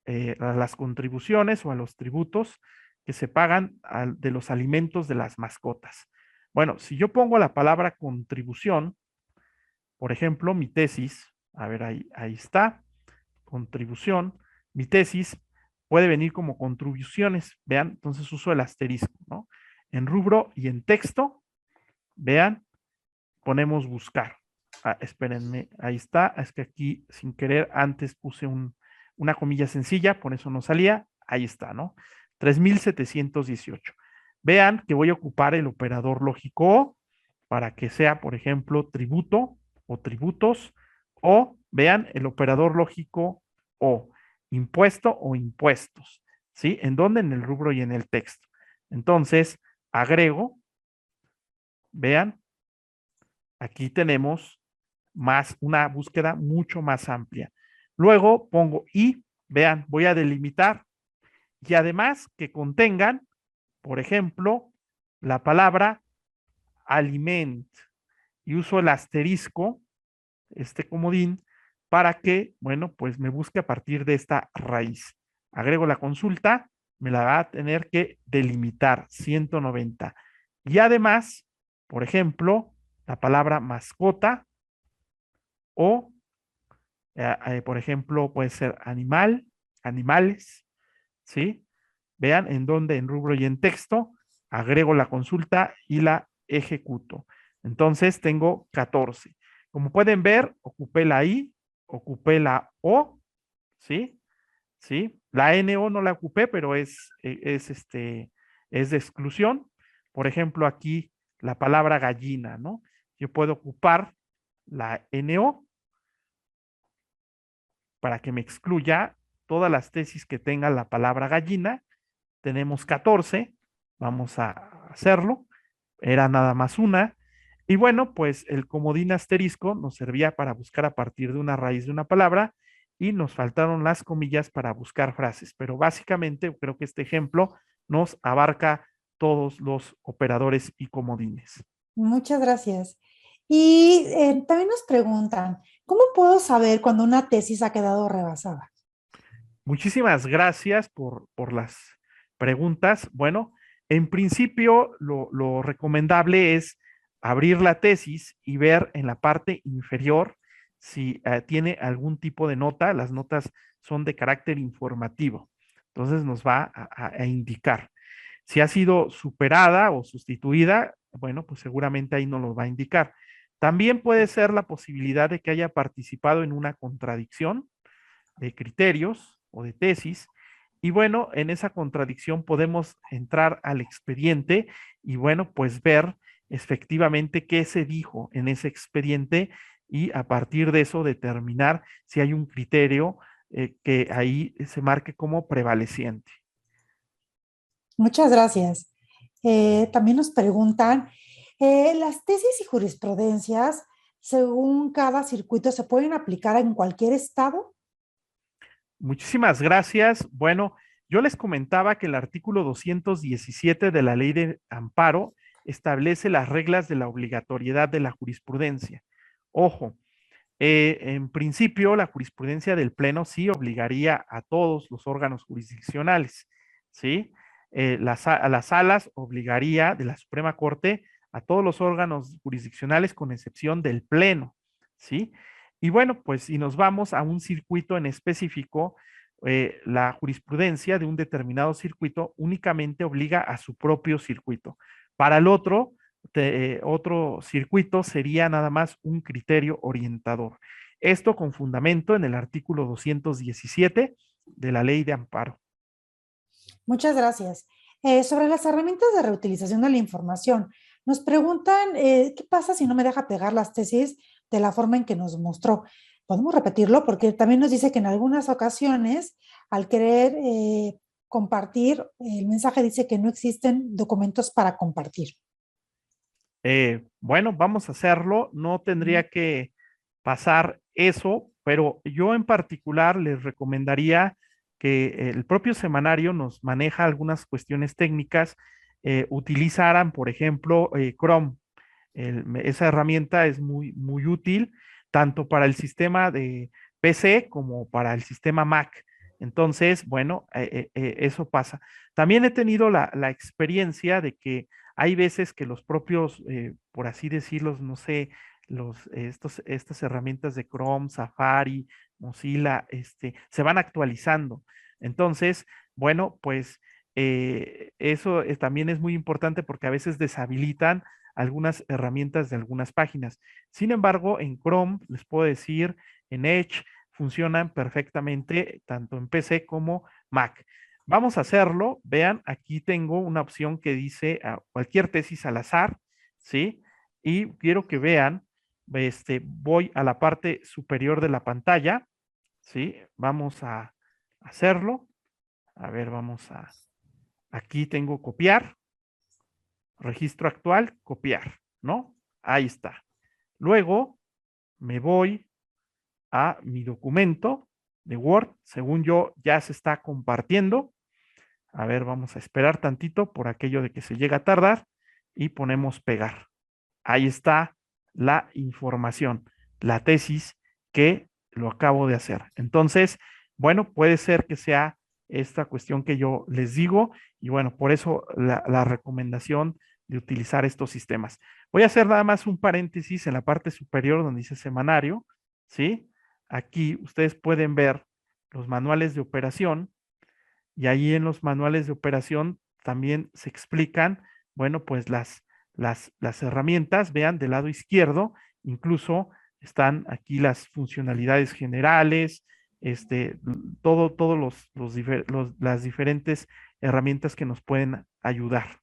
las contribuciones o a los tributos que se pagan de los alimentos de las mascotas. Bueno, si yo pongo la palabra contribución, por ejemplo, mi tesis, a ver, ahí está, contribución, mi tesis puede venir como contribuciones, vean, entonces uso el asterisco, ¿no? En rubro y en texto, vean, ponemos buscar. Espérenme, ahí está, es que aquí sin querer antes puse una comilla sencilla, por eso no salía, ahí está, ¿no? 3718. Vean que voy a ocupar el operador lógico O para que sea, por ejemplo, tributo o tributos, o vean el operador lógico O, impuesto o impuestos, ¿sí? ¿En dónde? En el rubro y en el texto. Entonces, agrego, vean, aquí tenemos más una búsqueda mucho más amplia. Luego pongo y, vean, voy a delimitar y además que contengan, por ejemplo, la palabra aliment y uso el asterisco, este comodín, para que, bueno, pues me busque a partir de esta raíz. Agrego la consulta, me la va a tener que delimitar 190. Y además, por ejemplo, la palabra mascota o, por ejemplo, puede ser animal, animales, ¿sí? Vean en dónde, en rubro y en texto, agrego la consulta y la ejecuto. Entonces tengo 14. Como pueden ver, ocupé la I, ocupé la O, ¿sí? ¿Sí? La NO no la ocupé, pero es de exclusión. Por ejemplo, aquí la palabra gallina, ¿no? Yo puedo ocupar la NO para que me excluya todas las tesis que tengan la palabra gallina. Tenemos 14, vamos a hacerlo, era nada más una. Y bueno, pues el comodín asterisco nos servía para buscar a partir de una raíz de una palabra y nos faltaron las comillas para buscar frases, pero básicamente creo que este ejemplo nos abarca todos los operadores y comodines. Muchas gracias. Y también nos preguntan, ¿cómo puedo saber cuando una tesis ha quedado rebasada? Muchísimas gracias por las preguntas. Bueno, en principio lo recomendable es abrir la tesis y ver en la parte inferior si tiene algún tipo de nota. Las notas son de carácter informativo. Entonces nos va a indicar. Si ha sido superada o sustituida, bueno, pues seguramente ahí nos lo va a indicar. También puede ser la posibilidad de que haya participado en una contradicción de criterios o de tesis. Y bueno, en esa contradicción podemos entrar al expediente y bueno, pues ver efectivamente qué se dijo en ese expediente y a partir de eso determinar si hay un criterio que ahí se marque como prevaleciente. Muchas gracias. También nos preguntan, ¿las tesis y jurisprudencias, según cada circuito, se pueden aplicar en cualquier estado? Muchísimas gracias. Bueno, yo les comentaba que el artículo 217 de la Ley de Amparo establece las reglas de la obligatoriedad de la jurisprudencia. Ojo, en principio la jurisprudencia del Pleno sí obligaría a todos los órganos jurisdiccionales, ¿sí? A las salas obligaría de la Suprema Corte a todos los órganos jurisdiccionales con excepción del Pleno, ¿sí? Y bueno, pues si nos vamos a un circuito en específico, la jurisprudencia de un determinado circuito únicamente obliga a su propio circuito. Para el otro circuito sería nada más un criterio orientador. Esto con fundamento en el artículo 217 de la Ley de Amparo. Muchas gracias. Sobre las herramientas de reutilización de la información, nos preguntan, ¿qué pasa si no me deja pegar las tesis de la forma en que nos mostró? ¿Podemos repetirlo? Porque también nos dice que en algunas ocasiones, al querer compartir, el mensaje dice que no existen documentos para compartir. Bueno, vamos a hacerlo. No tendría que pasar eso, pero yo en particular les recomendaría que el propio semanario nos maneja algunas cuestiones técnicas, utilizaran, por ejemplo, Chrome. Esa herramienta es muy, muy útil tanto para el sistema de PC como para el sistema Mac. Entonces, bueno, eso pasa. También he tenido la experiencia de que hay veces que los propios, por así decirlo, no sé, estas herramientas de Chrome, Safari, Mozilla, se van actualizando. Entonces, bueno, pues eso también es muy importante porque a veces deshabilitan algunas herramientas de algunas páginas. Sin embargo, en Chrome, les puedo decir, en Edge, funcionan perfectamente tanto en PC como Mac. Vamos a hacerlo. Vean, aquí tengo una opción que dice cualquier tesis al azar, ¿sí? Y quiero que vean, voy a la parte superior de la pantalla, ¿sí? Vamos a hacerlo. A ver, aquí tengo copiar, registro actual, copiar, ¿no? Ahí está. Luego me voy a mi documento de Word. Según yo, ya se está compartiendo. A ver, vamos a esperar tantito por aquello de que se llega a tardar y ponemos pegar. Ahí está la información, la tesis que lo acabo de hacer. Entonces, bueno, puede ser que sea esta cuestión que yo les digo y bueno, por eso la recomendación de utilizar estos sistemas. Voy a hacer nada más un paréntesis en la parte superior donde dice semanario, ¿sí? Aquí ustedes pueden ver los manuales de operación y ahí en los manuales de operación también se explican, bueno, pues las herramientas, vean del lado izquierdo, incluso están aquí las funcionalidades generales, todos las diferentes herramientas que nos pueden ayudar.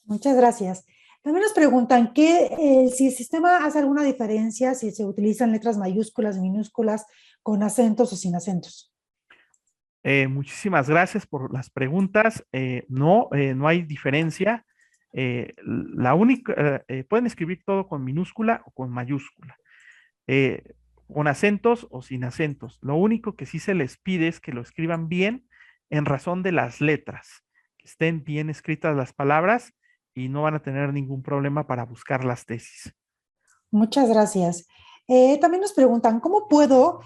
Muchas gracias. También nos preguntan si el sistema hace alguna diferencia si se utilizan letras mayúsculas, minúsculas, con acentos o sin acentos. Muchísimas gracias por las preguntas. No hay diferencia. La única, pueden escribir todo con minúscula o con mayúscula, con acentos o sin acentos. Lo único que sí se les pide es que lo escriban bien en razón de las letras, que estén bien escritas las palabras y no van a tener ningún problema para buscar las tesis. Muchas gracias. También nos preguntan, ¿cómo puedo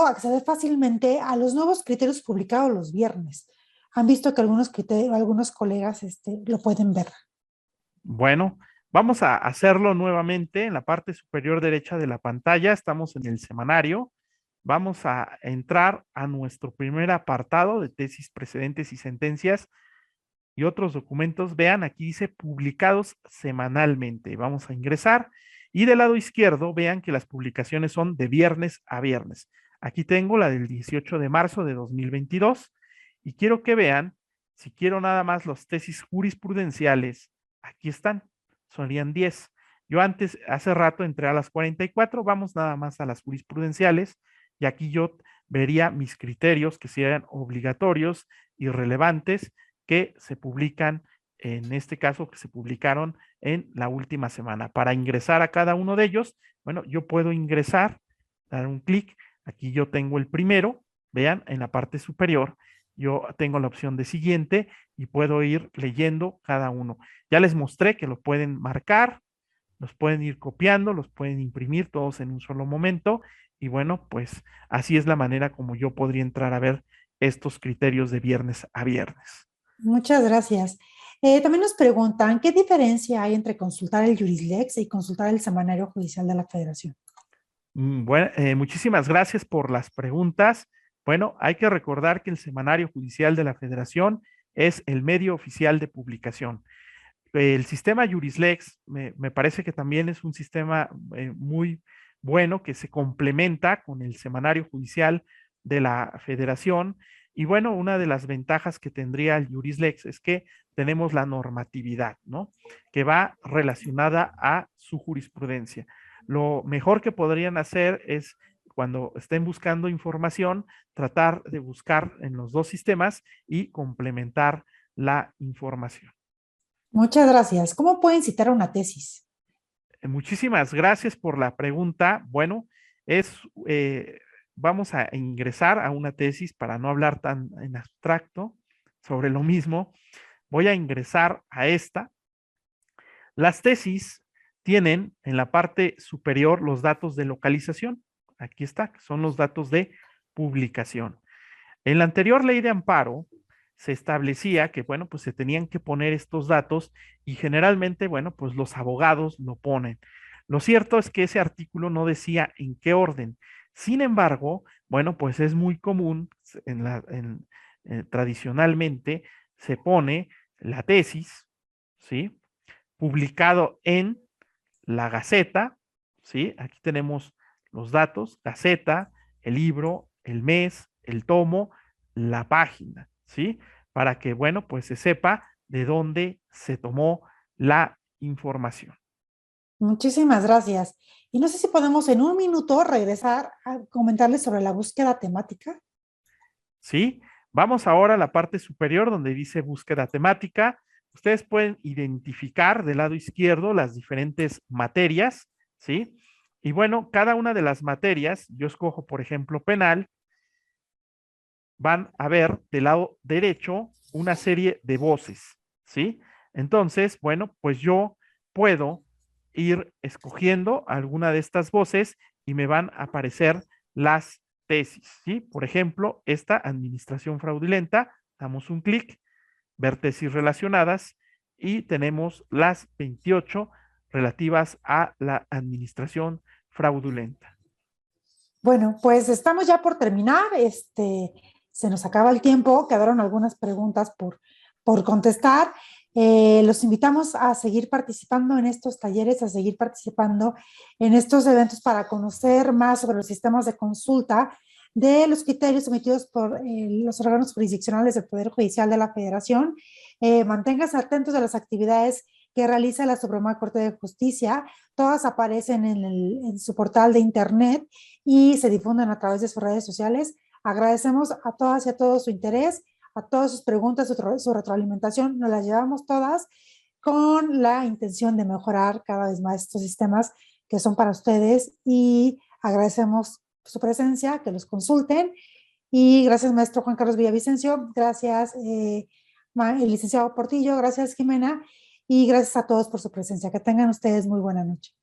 acceder fácilmente a los nuevos criterios publicados los viernes? Han visto que algunos colegas lo pueden ver. Bueno, vamos a hacerlo nuevamente en la parte superior derecha de la pantalla. Estamos en el semanario. Vamos a entrar a nuestro primer apartado de tesis, precedentes y sentencias y otros documentos. Vean, aquí dice publicados semanalmente. Vamos a ingresar y del lado izquierdo vean que las publicaciones son de viernes a viernes. Aquí tengo la del 18 de marzo de 2022 y quiero que vean, si quiero nada más las tesis jurisprudenciales, aquí están, serían 10. Yo hace rato entré a las 44, vamos nada más a las jurisprudenciales y aquí yo vería mis criterios que sean obligatorios y relevantes que se publican, en este caso, que se publicaron en la última semana. Para ingresar a cada uno de ellos, bueno, yo puedo ingresar, dar un clic, aquí yo tengo el primero, vean, en la parte superior, yo tengo la opción de siguiente y puedo ir leyendo cada uno. Ya les mostré que lo pueden marcar, los pueden ir copiando, los pueden imprimir todos en un solo momento y bueno, pues así es la manera como yo podría entrar a ver estos criterios de viernes a viernes. Muchas gracias. También nos preguntan, ¿qué diferencia hay entre consultar el Jurislex y consultar el Semanario Judicial de la Federación? Bueno, muchísimas gracias por las preguntas. Bueno, hay que recordar que el Semanario Judicial de la Federación es el medio oficial de publicación. El sistema Jurislex me parece que también es un sistema muy bueno que se complementa con el Semanario Judicial de la Federación. Y bueno, una de las ventajas que tendría el Jurislex es que tenemos la normatividad, ¿no? Que va relacionada a su jurisprudencia. Lo mejor que podrían hacer es, cuando estén buscando información, tratar de buscar en los dos sistemas y complementar la información. Muchas gracias. ¿Cómo pueden citar una tesis? Muchísimas gracias por la pregunta. Bueno, vamos a ingresar a una tesis para no hablar tan en abstracto sobre lo mismo. Voy a ingresar a esta. Las tesis tienen en la parte superior los datos de localización. Aquí está, que son los datos de publicación. En la anterior ley de amparo se establecía que, bueno, pues se tenían que poner estos datos y generalmente, bueno, pues los abogados lo ponen. Lo cierto es que ese artículo no decía en qué orden. Sin embargo, bueno, pues es muy común, tradicionalmente se pone la tesis, ¿sí? Publicado en la Gaceta, ¿sí? Aquí tenemos los datos, Gaceta, el libro, el mes, el tomo, la página, ¿sí? Para que, bueno, pues se sepa de dónde se tomó la información. Muchísimas gracias. Y no sé si podemos en un minuto regresar a comentarles sobre la búsqueda temática. ¿Sí? Vamos ahora a la parte superior donde dice búsqueda temática. Ustedes pueden identificar del lado izquierdo las diferentes materias, ¿sí? Y bueno, cada una de las materias, yo escojo, por ejemplo, penal, van a ver del lado derecho una serie de voces, ¿sí? Entonces, bueno, pues yo puedo ir escogiendo alguna de estas voces y me van a aparecer las tesis, ¿sí? Por ejemplo, esta administración fraudulenta, damos un clic, ver tesis relacionadas y tenemos las 28 relativas a la administración fraudulenta. Bueno, pues estamos ya por terminar. Se nos acaba el tiempo, quedaron algunas preguntas por contestar. Los invitamos a seguir participando en estos talleres, a seguir participando en estos eventos para conocer más sobre los sistemas de consulta de los criterios emitidos por los órganos jurisdiccionales del Poder Judicial de la Federación. Manténganse atentos a las actividades que realiza la Suprema Corte de Justicia. Todas aparecen en su portal de internet y se difunden a través de sus redes sociales. Agradecemos a todas y a todos su interés, a todas sus preguntas, su retroalimentación. Nos las llevamos todas con la intención de mejorar cada vez más estos sistemas que son para ustedes y agradecemos su presencia, que los consulten. Y gracias, maestro Juan Carlos Villavicencio. Gracias, el licenciado Portillo. Gracias, Jimena. Y gracias a todos por su presencia. Que tengan ustedes muy buena noche.